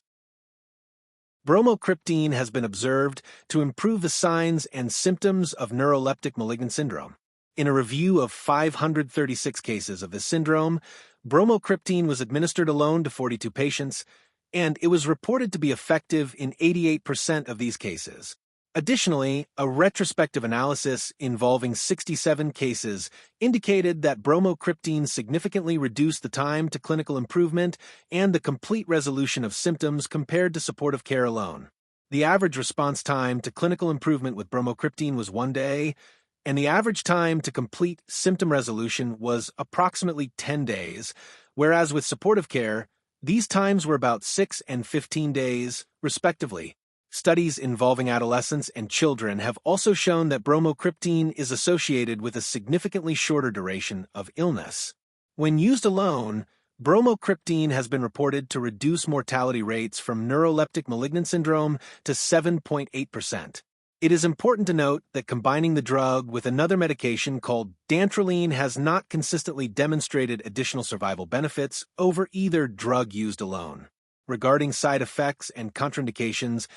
Bromocriptine has been observed to improve the signs and symptoms of neuroleptic malignant syndrome. In a review of 536 cases of this syndrome, bromocriptine was administered alone to 42 patients, and it was reported to be effective in 88% of these cases. Additionally, a retrospective analysis involving 67 cases indicated that bromocriptine significantly reduced the time to clinical improvement and the complete resolution of symptoms compared to supportive care alone. The average response time to clinical improvement with bromocriptine was 1 day, and the average time to complete symptom resolution was approximately 10 days, whereas with supportive care, these times were about 6 and 15 days, respectively. Studies involving adolescents and children have also shown that bromocriptine is associated with a significantly shorter duration of illness. When used alone, bromocriptine has been reported to reduce mortality rates from neuroleptic malignant syndrome to 7.8%. It is important to note that combining the drug with another medication called dantrolene has not consistently demonstrated additional survival benefits over either drug used alone. Regarding side effects and contraindications,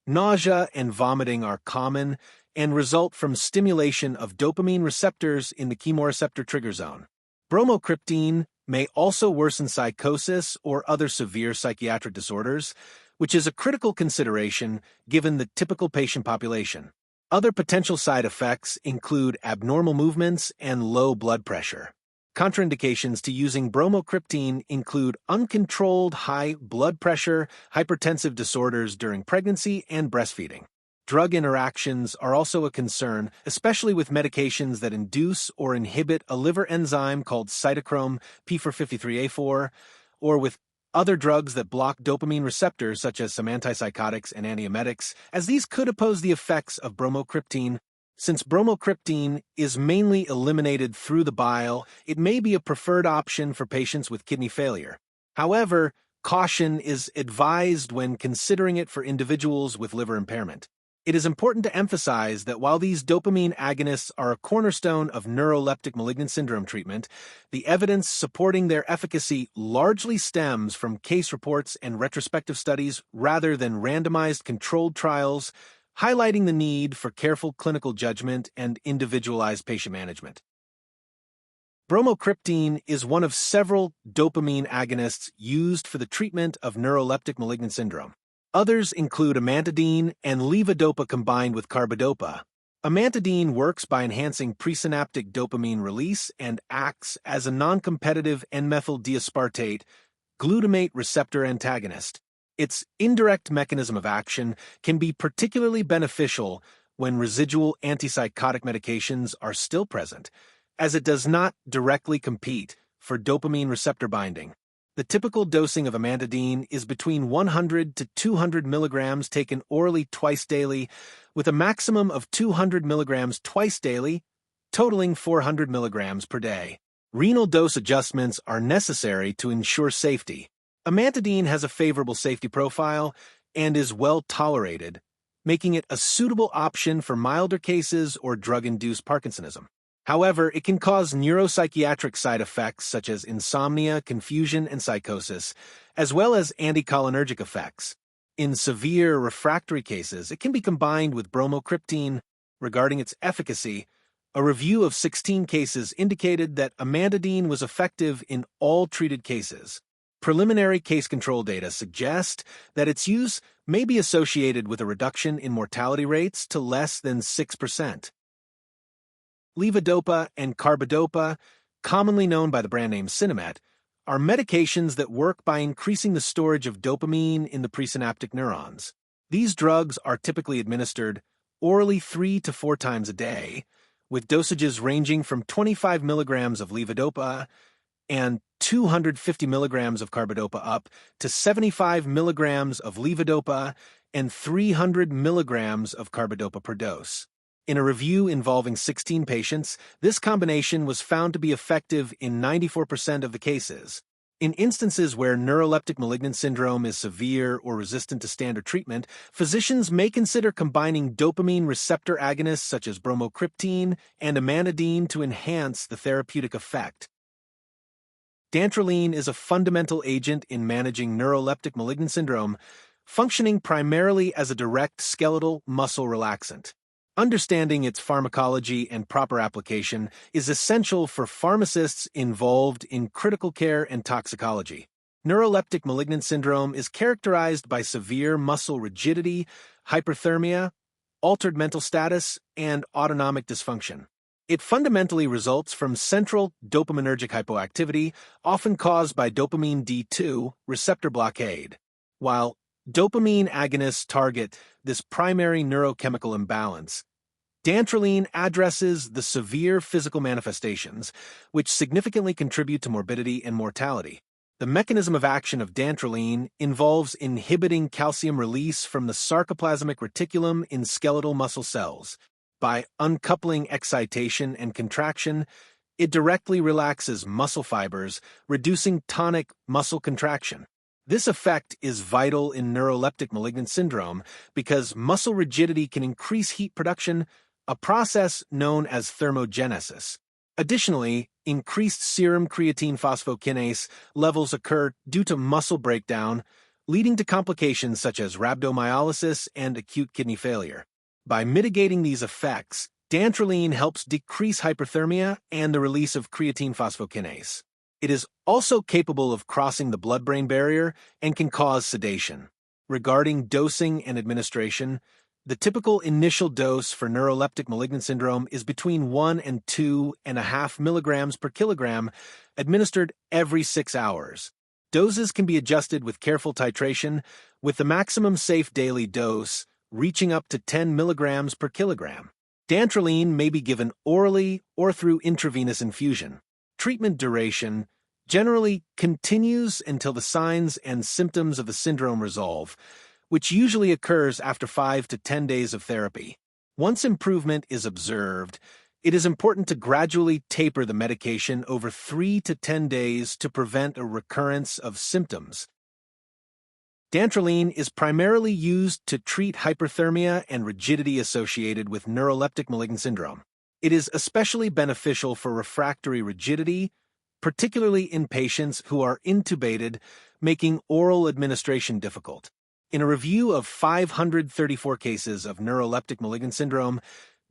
nausea and vomiting are common and result from stimulation of dopamine receptors in the chemoreceptor trigger zone. Bromocriptine may also worsen psychosis or other severe psychiatric disorders, which is a critical consideration given the typical patient population. Other potential side effects include abnormal movements and low blood pressure. Contraindications to using bromocriptine include uncontrolled high blood pressure, hypertensive disorders during pregnancy, and breastfeeding. Drug interactions are also a concern, especially with medications that induce or inhibit a liver enzyme called cytochrome P453A4, or with other drugs that block dopamine receptors such as some antipsychotics and antiemetics, as these could oppose the effects of bromocriptine. Since bromocriptine is mainly eliminated through the bile, it may be a preferred option for patients with kidney failure. However, caution is advised when considering it for individuals with liver impairment. It is important to emphasize that while these dopamine agonists are a cornerstone of neuroleptic malignant syndrome treatment, the evidence supporting their efficacy largely stems from case reports and retrospective studies rather than randomized controlled trials, highlighting the need for careful clinical judgment and individualized patient management. Bromocriptine is one of several dopamine agonists used for the treatment of neuroleptic malignant syndrome. Others include amantadine and levodopa combined with carbidopa. Amantadine works by enhancing presynaptic dopamine release and acts as a non-competitive N-methyl diaspartate glutamate receptor antagonist. Its indirect mechanism of action can be particularly beneficial when residual antipsychotic medications are still present, as it does not directly compete for dopamine receptor binding. The typical dosing of amantadine is between 100 to 200 milligrams taken orally twice daily, with a maximum of 200 milligrams twice daily, totaling 400 milligrams per day. Renal dose adjustments are necessary to ensure safety. Amantadine has a favorable safety profile and is well tolerated, making it a suitable option for milder cases or drug-induced Parkinsonism. However, it can cause neuropsychiatric side effects such as insomnia, confusion, and psychosis, as well as anticholinergic effects. In severe refractory cases, it can be combined with bromocriptine. Regarding its efficacy, a review of 16 cases indicated that amantadine was effective in all treated cases. Preliminary case control data suggest that its use may be associated with a reduction in mortality rates to less than 6%. Levodopa and carbidopa, commonly known by the brand name Sinemet, are medications that work by increasing the storage of dopamine in the presynaptic neurons. These drugs are typically administered orally 3 to 4 times a day, with dosages ranging from 25 milligrams of levodopa and 250 milligrams of carbidopa up to 75 milligrams of levodopa and 300 milligrams of carbidopa per dose. In a review involving 16 patients, this combination was found to be effective in 94% of the cases. In instances where neuroleptic malignant syndrome is severe or resistant to standard treatment, physicians may consider combining dopamine receptor agonists such as bromocriptine and amantadine to enhance the therapeutic effect. Dantrolene is a fundamental agent in managing neuroleptic malignant syndrome, functioning primarily as a direct skeletal muscle relaxant. Understanding its pharmacology and proper application is essential for pharmacists involved in critical care and toxicology. Neuroleptic malignant syndrome is characterized by severe muscle rigidity, hyperthermia, altered mental status, and autonomic dysfunction. It fundamentally results from central dopaminergic hypoactivity, often caused by dopamine D2 receptor blockade. While dopamine agonists target this primary neurochemical imbalance, dantrolene addresses the severe physical manifestations, which significantly contribute to morbidity and mortality. The mechanism of action of dantrolene involves inhibiting calcium release from the sarcoplasmic reticulum in skeletal muscle cells. By uncoupling excitation and contraction, it directly relaxes muscle fibers, reducing tonic muscle contraction. This effect is vital in neuroleptic malignant syndrome because muscle rigidity can increase heat production, a process known as thermogenesis. Additionally, increased serum creatine phosphokinase levels occur due to muscle breakdown, leading to complications such as rhabdomyolysis and acute kidney failure. By mitigating these effects, dantrolene helps decrease hyperthermia and the release of creatine phosphokinase. It is also capable of crossing the blood-brain barrier and can cause sedation. Regarding dosing and administration, the typical initial dose for neuroleptic malignant syndrome is between 1 and 2.5 milligrams per kilogram, administered every 6 hours. Doses can be adjusted with careful titration, with the maximum safe daily dose reaching up to 10 milligrams per kilogram. Dantrolene may be given orally or through intravenous infusion. Treatment duration generally continues until the signs and symptoms of the syndrome resolve, which usually occurs after 5 to 10 days of therapy. Once improvement is observed, it is important to gradually taper the medication over 3 to 10 days to prevent a recurrence of symptoms. Dantrolene is primarily used to treat hyperthermia and rigidity associated with neuroleptic malignant syndrome. It is especially beneficial for refractory rigidity, particularly in patients who are intubated, making oral administration difficult. In a review of 534 cases of neuroleptic malignant syndrome,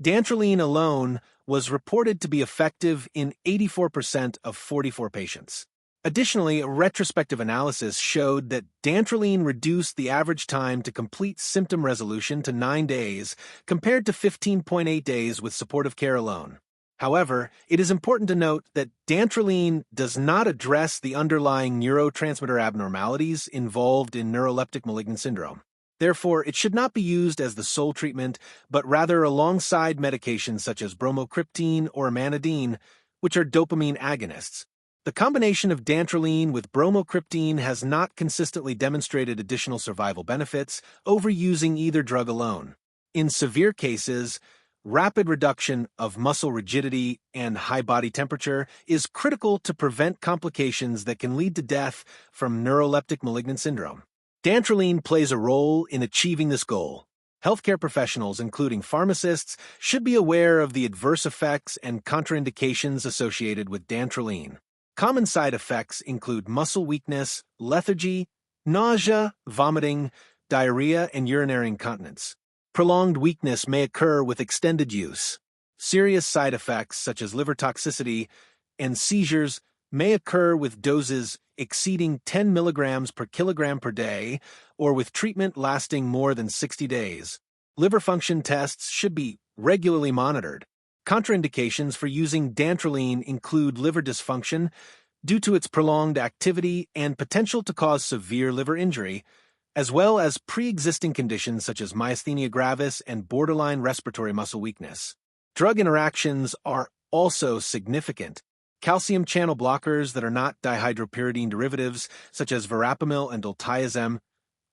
dantrolene alone was reported to be effective in 84% of 44 patients. Additionally, a retrospective analysis showed that dantrolene reduced the average time to complete symptom resolution to 9 days, compared to 15.8 days with supportive care alone. However, it is important to note that dantrolene does not address the underlying neurotransmitter abnormalities involved in neuroleptic malignant syndrome. Therefore, it should not be used as the sole treatment, but rather alongside medications such as bromocriptine or amantadine, which are dopamine agonists. The combination of dantrolene with bromocriptine has not consistently demonstrated additional survival benefits over using either drug alone. In severe cases, rapid reduction of muscle rigidity and high body temperature is critical to prevent complications that can lead to death from neuroleptic malignant syndrome. Dantrolene plays a role in achieving this goal. Healthcare professionals, including pharmacists, should be aware of the adverse effects and contraindications associated with dantrolene. Common side effects include muscle weakness, lethargy, nausea, vomiting, diarrhea, and urinary incontinence. Prolonged weakness may occur with extended use. Serious side effects such as liver toxicity and seizures may occur with doses exceeding 10 milligrams per kilogram per day or with treatment lasting more than 60 days. Liver function tests should be regularly monitored. Contraindications for using dantrolene include liver dysfunction due to its prolonged activity and potential to cause severe liver injury, as well as pre-existing conditions such as myasthenia gravis and borderline respiratory muscle weakness. Drug interactions are also significant. Calcium channel blockers that are not dihydropyridine derivatives, such as verapamil and diltiazem,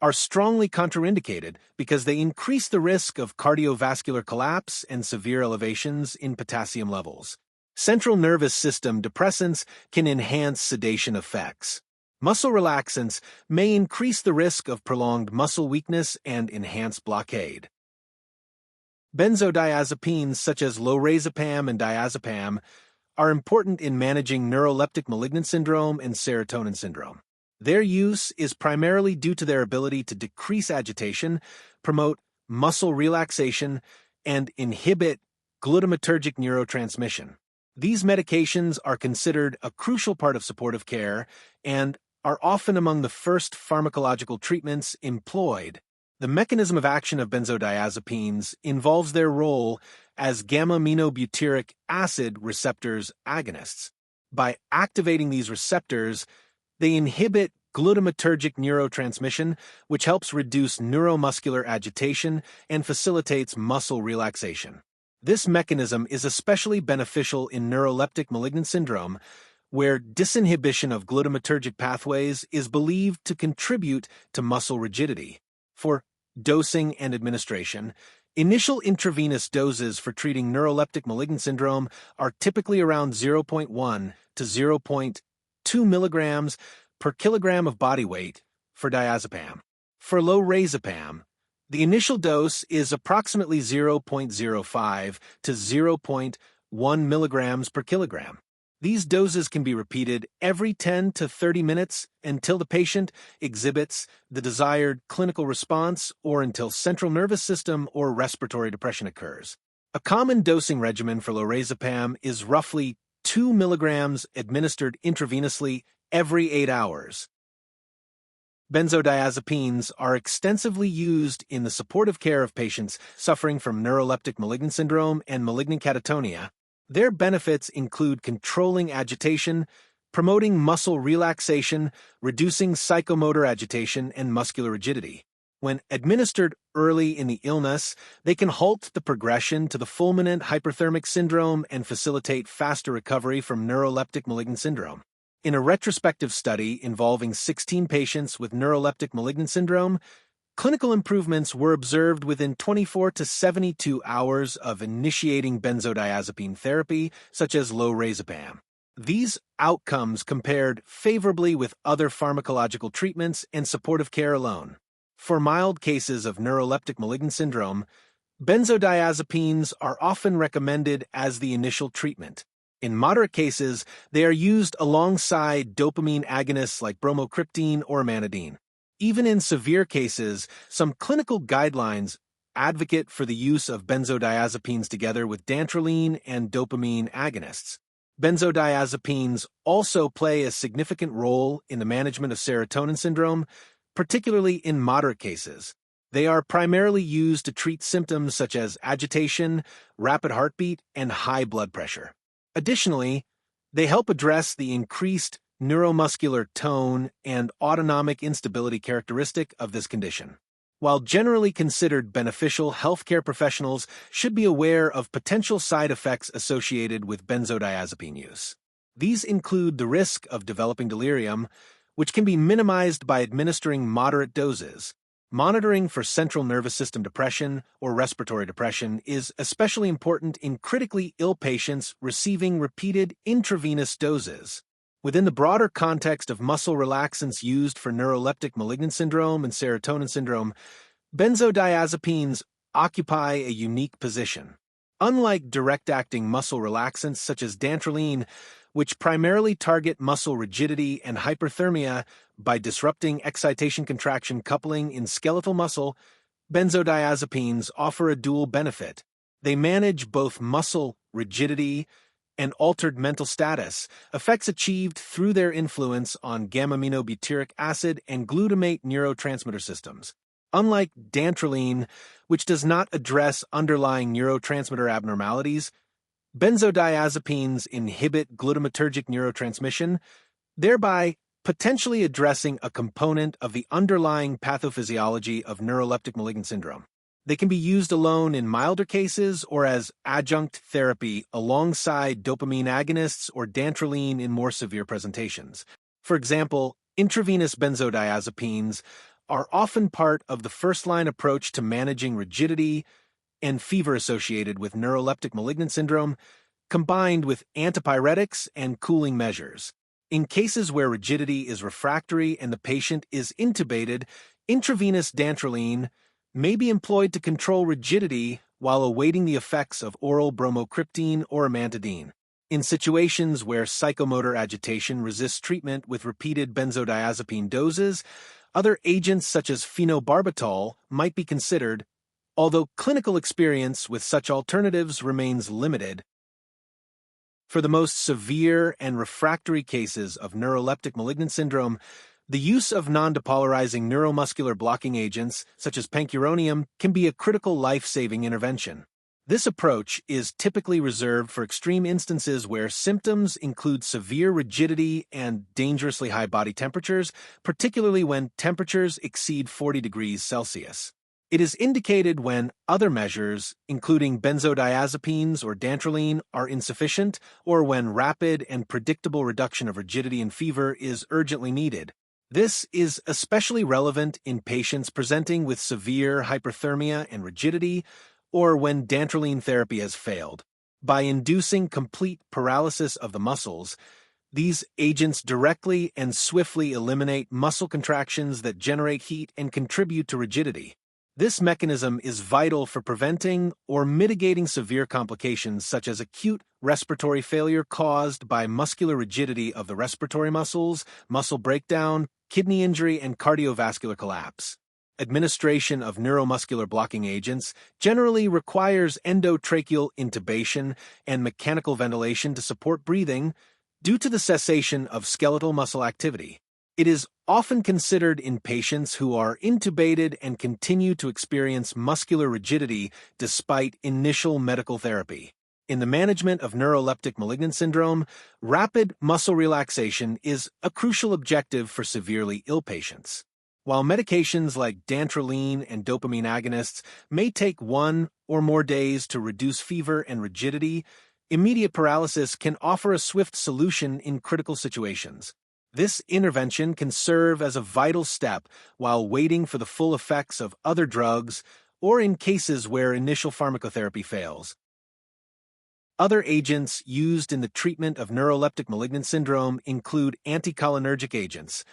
are strongly contraindicated because they increase the risk of cardiovascular collapse and severe elevations in potassium levels. Central nervous system depressants can enhance sedation effects. Muscle relaxants may increase the risk of prolonged muscle weakness and enhance blockade. Benzodiazepines such as lorazepam and diazepam are important in managing neuroleptic malignant syndrome and serotonin syndrome. Their use is primarily due to their ability to decrease agitation, promote muscle relaxation, and inhibit glutamatergic neurotransmission. These medications are considered a crucial part of supportive care and are often among the first pharmacological treatments employed. The mechanism of action of benzodiazepines involves their role as gamma-aminobutyric acid receptors agonists. By activating these receptors, they inhibit glutamatergic neurotransmission, which helps reduce neuromuscular agitation and facilitates muscle relaxation. This mechanism is especially beneficial in neuroleptic malignant syndrome, where disinhibition of glutamatergic pathways is believed to contribute to muscle rigidity. For dosing and administration, initial intravenous doses for treating neuroleptic malignant syndrome are typically around 0.1 to 0.2 milligrams per kilogram of body weight for diazepam. For lorazepam, the initial dose is approximately 0.05 to 0.1 milligrams per kilogram. These doses can be repeated every 10 to 30 minutes until the patient exhibits the desired clinical response or until central nervous system or respiratory depression occurs. A common dosing regimen for lorazepam is roughly 2 milligrams administered intravenously every 8 hours. Benzodiazepines are extensively used in the supportive care of patients suffering from neuroleptic malignant syndrome and malignant catatonia. Their benefits include controlling agitation, promoting muscle relaxation, reducing psychomotor agitation, and muscular rigidity. When administered early in the illness, they can halt the progression to the fulminant hyperthermic syndrome and facilitate faster recovery from neuroleptic malignant syndrome. In a retrospective study involving 16 patients with neuroleptic malignant syndrome, clinical improvements were observed within 24 to 72 hours of initiating benzodiazepine therapy, such as lorazepam. These outcomes compared favorably with other pharmacological treatments and supportive care alone. For mild cases of neuroleptic malignant syndrome, benzodiazepines are often recommended as the initial treatment. In moderate cases, they are used alongside dopamine agonists like bromocriptine or amantadine. Even in severe cases, some clinical guidelines advocate for the use of benzodiazepines together with dantrolene and dopamine agonists. Benzodiazepines also play a significant role in the management of serotonin syndrome, particularly in moderate cases. They are primarily used to treat symptoms such as agitation, rapid heartbeat, and high blood pressure. Additionally, they help address the increased neuromuscular tone and autonomic instability characteristic of this condition. While generally considered beneficial, healthcare professionals should be aware of potential side effects associated with benzodiazepine use. These include the risk of developing delirium, which can be minimized by administering moderate doses. Monitoring for central nervous system depression or respiratory depression is especially important in critically ill patients receiving repeated intravenous doses. Within the broader context of muscle relaxants used for neuroleptic malignant syndrome and serotonin syndrome, benzodiazepines occupy a unique position. Unlike direct-acting muscle relaxants such as dantrolene, which primarily target muscle rigidity and hyperthermia by disrupting excitation-contraction coupling in skeletal muscle, benzodiazepines offer a dual benefit. They manage both muscle rigidity and altered mental status, effects achieved through their influence on gamma-aminobutyric acid and glutamate neurotransmitter systems. Unlike dantrolene, which does not address underlying neurotransmitter abnormalities, benzodiazepines inhibit glutamatergic neurotransmission, thereby potentially addressing a component of the underlying pathophysiology of neuroleptic malignant syndrome. They can be used alone in milder cases or as adjunct therapy alongside dopamine agonists or dantrolene in more severe presentations. For example, intravenous benzodiazepines are often part of the first-line approach to managing rigidity and fever associated with neuroleptic malignant syndrome, combined with antipyretics and cooling measures. In cases where rigidity is refractory and the patient is intubated, intravenous dantrolene may be employed to control rigidity while awaiting the effects of oral bromocriptine or amantadine. In situations where psychomotor agitation resists treatment with repeated benzodiazepine doses, other agents such as phenobarbital might be considered, although clinical experience with such alternatives remains limited. For the most severe and refractory cases of neuroleptic malignant syndrome, the use of non-depolarizing neuromuscular blocking agents, such as pancuronium, can be a critical life-saving intervention. This approach is typically reserved for extreme instances where symptoms include severe rigidity and dangerously high body temperatures, particularly when temperatures exceed 40 degrees Celsius. It is indicated when other measures, including benzodiazepines or dantrolene, are insufficient, or when rapid and predictable reduction of rigidity and fever is urgently needed. This is especially relevant in patients presenting with severe hyperthermia and rigidity, or when dantrolene therapy has failed. By inducing complete paralysis of the muscles, these agents directly and swiftly eliminate muscle contractions that generate heat and contribute to rigidity. This mechanism is vital for preventing or mitigating severe complications such as acute respiratory failure caused by muscular rigidity of the respiratory muscles, muscle breakdown, kidney injury, and cardiovascular collapse. Administration of neuromuscular blocking agents generally requires endotracheal intubation and mechanical ventilation to support breathing due to the cessation of skeletal muscle activity. It is often considered in patients who are intubated and continue to experience muscular rigidity despite initial medical therapy. In the management of neuroleptic malignant syndrome, rapid muscle relaxation is a crucial objective for severely ill patients. While medications like dantrolene and dopamine agonists may take 1 or more days to reduce fever and rigidity, immediate paralysis can offer a swift solution in critical situations. This intervention can serve as a vital step while waiting for the full effects of other drugs or in cases where initial pharmacotherapy fails. Other agents used in the treatment of neuroleptic malignant syndrome include anticholinergic agents,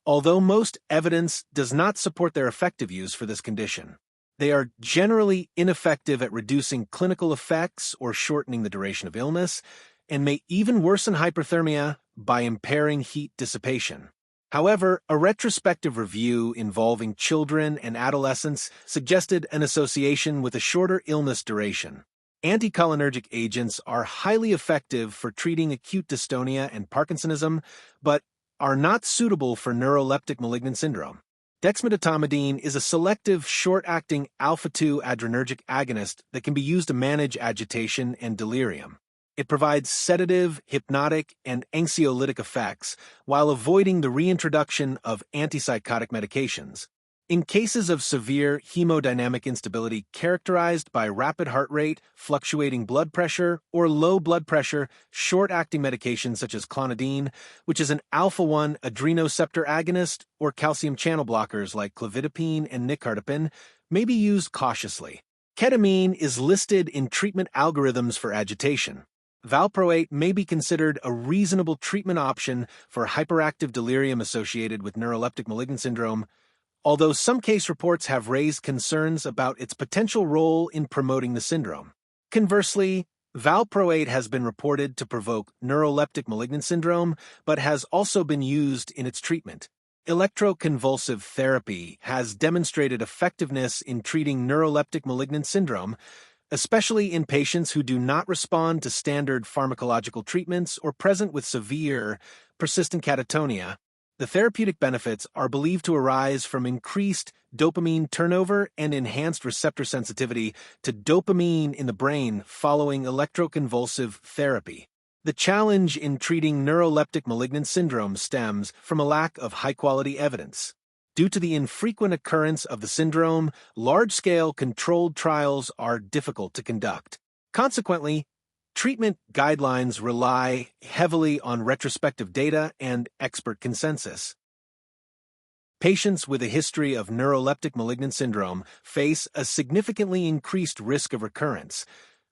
although most evidence does not support their effective use for this condition. They are generally ineffective at reducing clinical effects or shortening the duration of illness, and may even worsen hyperthermia by impairing heat dissipation. However, a retrospective review involving children and adolescents suggested an association with a shorter illness duration. Anticholinergic agents are highly effective for treating acute dystonia and Parkinsonism, but are not suitable for neuroleptic malignant syndrome. Dexmedetomidine is a selective, short-acting alpha-2 adrenergic agonist that can be used to manage agitation and delirium. It provides sedative, hypnotic, and anxiolytic effects while avoiding the reintroduction of antipsychotic medications. In cases of severe hemodynamic instability characterized by rapid heart rate, fluctuating blood pressure, or low blood pressure, short-acting medications such as clonidine, which is an alpha-1 adrenoceptor agonist, or calcium channel blockers like clozapine and nicardipine, may be used cautiously. Ketamine is listed in treatment algorithms for agitation. Valproate may be considered a reasonable treatment option for hyperactive delirium associated with neuroleptic malignant syndrome, although some case reports have raised concerns about its potential role in promoting the syndrome. Conversely, valproate has been reported to provoke neuroleptic malignant syndrome, but has also been used in its treatment. Electroconvulsive therapy has demonstrated effectiveness in treating neuroleptic malignant syndrome, especially in patients who do not respond to standard pharmacological treatments or present with severe, persistent catatonia. The therapeutic benefits are believed to arise from increased dopamine turnover and enhanced receptor sensitivity to dopamine in the brain following electroconvulsive therapy. The challenge in treating neuroleptic malignant syndrome stems from a lack of high-quality evidence. Due to the infrequent occurrence of the syndrome, large-scale controlled trials are difficult to conduct. Consequently, treatment guidelines rely heavily on retrospective data and expert consensus. Patients with a history of neuroleptic malignant syndrome face a significantly increased risk of recurrence,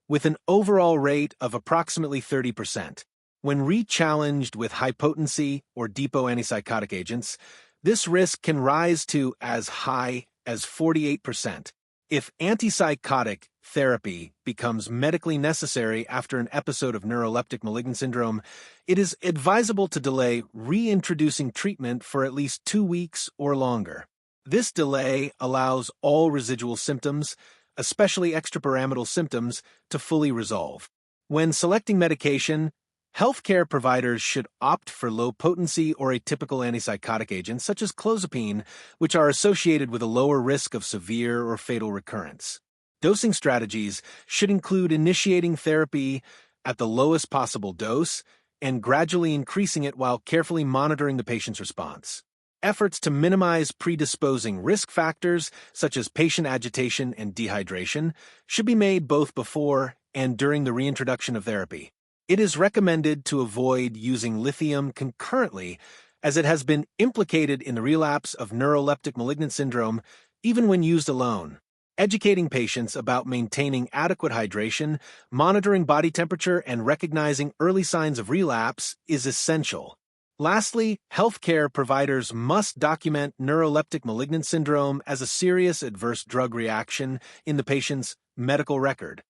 with an overall rate of approximately 30%. When re-challenged with high-potency or depot antipsychotic agents, this risk can rise to as high as 48%. If antipsychotic therapy becomes medically necessary after an episode of neuroleptic malignant syndrome, it is advisable to delay reintroducing treatment for at least 2 weeks or longer. This delay allows all residual symptoms, especially extrapyramidal symptoms, to fully resolve. When selecting medication, healthcare providers should opt for low-potency or atypical antipsychotic agents such as clozapine, which are associated with a lower risk of severe or fatal recurrence. Dosing strategies should include initiating therapy at the lowest possible dose and gradually increasing it while carefully monitoring the patient's response. efforts to minimize predisposing risk factors, such as patient agitation and dehydration, should be made both before and during the reintroduction of therapy. It is recommended to avoid using lithium concurrently, as it has been implicated in the relapse of neuroleptic malignant syndrome even when used alone. Educating patients about maintaining adequate hydration, monitoring body temperature, and recognizing early signs of relapse is essential. Lastly, healthcare providers must document neuroleptic malignant syndrome as a serious adverse drug reaction in the patient's medical record.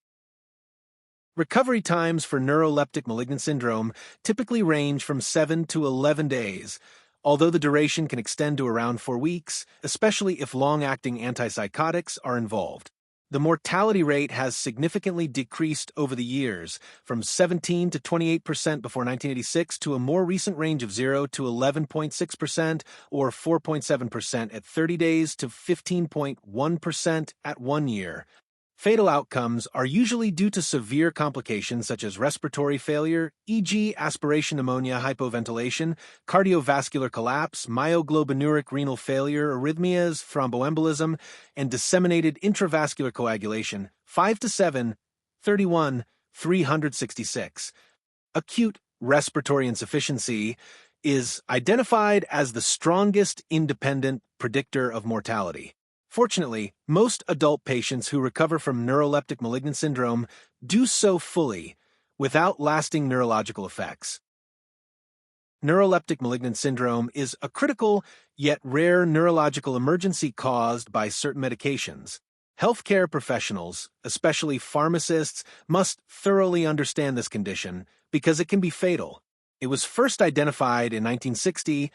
Recovery times for neuroleptic malignant syndrome typically range from 7 to 11 days, although the duration can extend to around 4 weeks, especially if long-acting antipsychotics are involved. The mortality rate has significantly decreased over the years, from 17 to 28% before 1986 to a more recent range of 0 to 11.6% or 4.7% at 30 days to 15.1% at 1 year. Fatal outcomes are usually due to severe complications such as respiratory failure, e.g. aspiration pneumonia, hypoventilation, cardiovascular collapse, myoglobinuric renal failure, arrhythmias, thromboembolism, and disseminated intravascular coagulation. 5 to 7, 31, 366. Acute respiratory insufficiency is identified as the strongest independent predictor of mortality. Fortunately, most adult patients who recover from neuroleptic malignant syndrome do so fully, without lasting neurological effects. Neuroleptic malignant syndrome is a critical yet rare neurological emergency caused by certain medications. Healthcare professionals, especially pharmacists, must thoroughly understand this condition because it can be fatal. It was first identified in 1960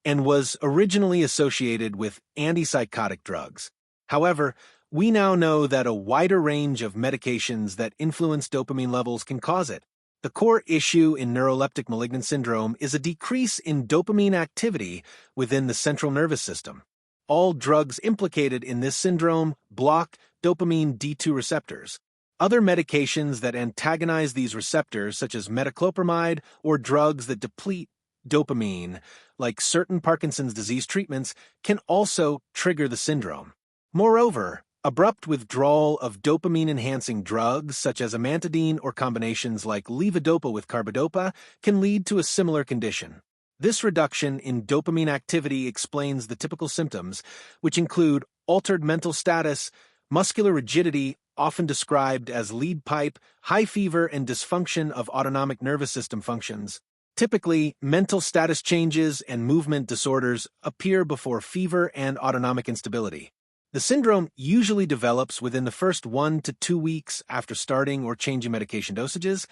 and was originally associated with antipsychotic drugs. However, we now know that a wider range of medications that influence dopamine levels can cause it. The core issue in neuroleptic malignant syndrome is a decrease in dopamine activity within the central nervous system. All drugs implicated in this syndrome block dopamine D2 receptors. Other medications that antagonize these receptors, such as metoclopramide or drugs that deplete dopamine, like certain Parkinson's disease treatments, can also trigger the syndrome. Moreover, abrupt withdrawal of dopamine-enhancing drugs, such as amantadine or combinations like levodopa with carbidopa, can lead to a similar condition. This reduction in dopamine activity explains the typical symptoms, which include altered mental status, muscular rigidity, often described as lead pipe, high fever, and dysfunction of autonomic nervous system functions. Typically, mental status changes and movement disorders appear before fever and autonomic instability. The syndrome usually develops within the first 1 to 2 weeks after starting or changing medication dosages,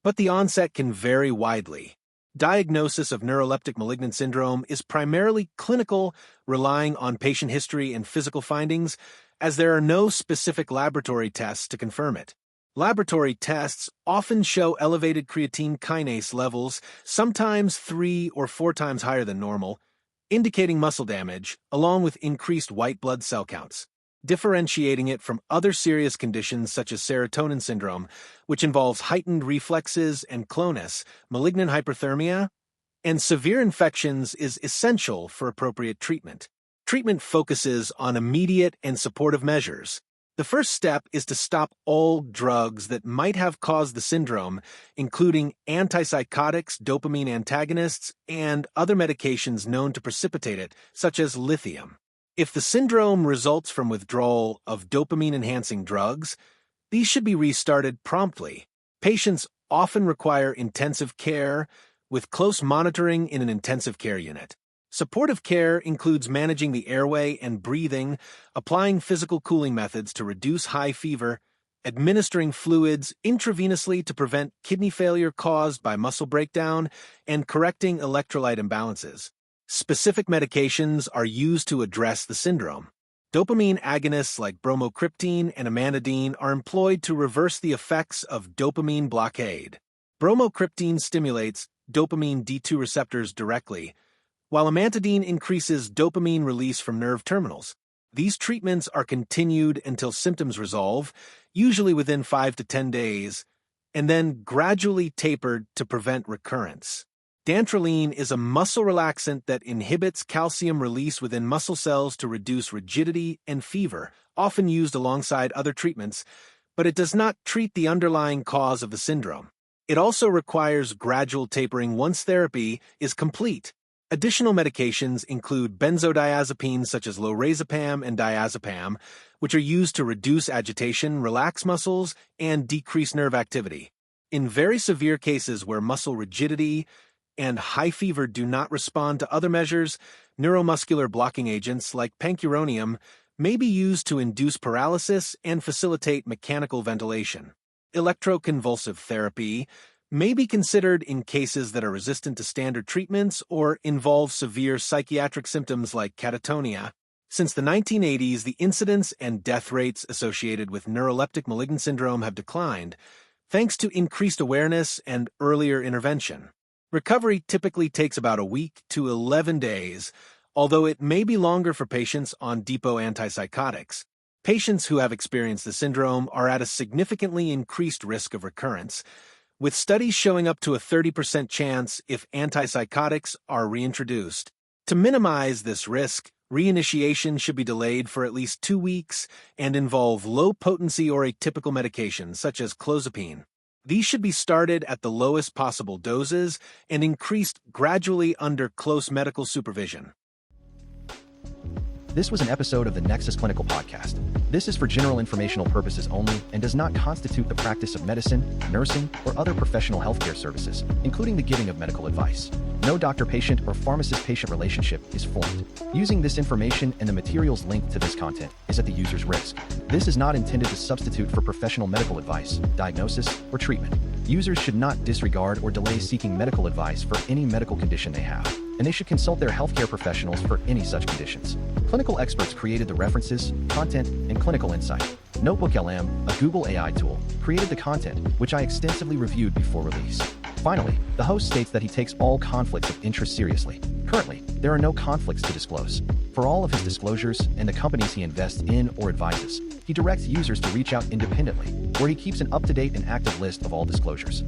but the onset can vary widely. Diagnosis of neuroleptic malignant syndrome is primarily clinical, relying on patient history and physical findings, as there are no specific laboratory tests to confirm it. Laboratory tests often show elevated creatine kinase levels, sometimes 3 or 4 times higher than normal, indicating muscle damage, along with increased white blood cell counts, differentiating it from other serious conditions such as serotonin syndrome, which involves heightened reflexes and clonus, malignant hyperthermia, and severe infections is essential for appropriate treatment. Treatment focuses on immediate and supportive measures. The first step is to stop all drugs that might have caused the syndrome, including antipsychotics, dopamine antagonists, and other medications known to precipitate it, such as lithium. If the syndrome results from withdrawal of dopamine-enhancing drugs, these should be restarted promptly. Patients often require intensive care, with close monitoring in an intensive care unit. Supportive care includes managing the airway and breathing, applying physical cooling methods to reduce high fever, administering fluids intravenously to prevent kidney failure caused by muscle breakdown, and correcting electrolyte imbalances. Specific medications are used to address the syndrome. Dopamine agonists like bromocriptine and amantadine are employed to reverse the effects of dopamine blockade. Bromocriptine stimulates dopamine D2 receptors directly, while amantadine increases dopamine release from nerve terminals. These treatments are continued until symptoms resolve, usually within 5 to 10 days, and then gradually tapered to prevent recurrence. Dantrolene is a muscle relaxant that inhibits calcium release within muscle cells to reduce rigidity and fever, often used alongside other treatments, but it does not treat the underlying cause of the syndrome. It also requires gradual tapering once therapy is complete. Additional medications include benzodiazepines such as lorazepam and diazepam, which are used to reduce agitation, relax muscles, and decrease nerve activity. In very severe cases where muscle rigidity and high fever do not respond to other measures, neuromuscular blocking agents like pancuronium may be used to induce paralysis and facilitate mechanical ventilation. Electroconvulsive therapy may be considered in cases that are resistant to standard treatments or involve severe psychiatric symptoms like catatonia. Since the 1980s, the incidence and death rates associated with neuroleptic malignant syndrome have declined, thanks to increased awareness and earlier intervention. Recovery typically takes about a week to 11 days, although it may be longer for patients on depot antipsychotics. Patients who have experienced the syndrome are at a significantly increased risk of recurrence, with studies showing up to a 30% chance if antipsychotics are reintroduced. To minimize this risk, reinitiation should be delayed for at least 2 weeks and involve low-potency or atypical medications such as clozapine. These should be started at the lowest possible doses and increased gradually under close medical supervision. This was an episode of the Nexus Clinical Podcast. This is for general informational purposes only and does not constitute the practice of medicine, nursing, or other professional healthcare services, including the giving of medical advice. No doctor-patient or pharmacist-patient relationship is formed. Using this information and the materials linked to this content is at the user's risk. This is not intended to substitute for professional medical advice, diagnosis, or treatment. Users should not disregard or delay seeking medical advice for any medical condition they have, and they should consult their healthcare professionals for any such conditions. Clinical experts created the references, content, and clinical insight. NotebookLM, a Google AI tool, created the content, which I extensively reviewed before release. Finally, the host states that he takes all conflicts of interest seriously. Currently, there are no conflicts to disclose. For all of his disclosures and the companies he invests in or advises, he directs users to reach out independently, where he keeps an up-to-date and active list of all disclosures.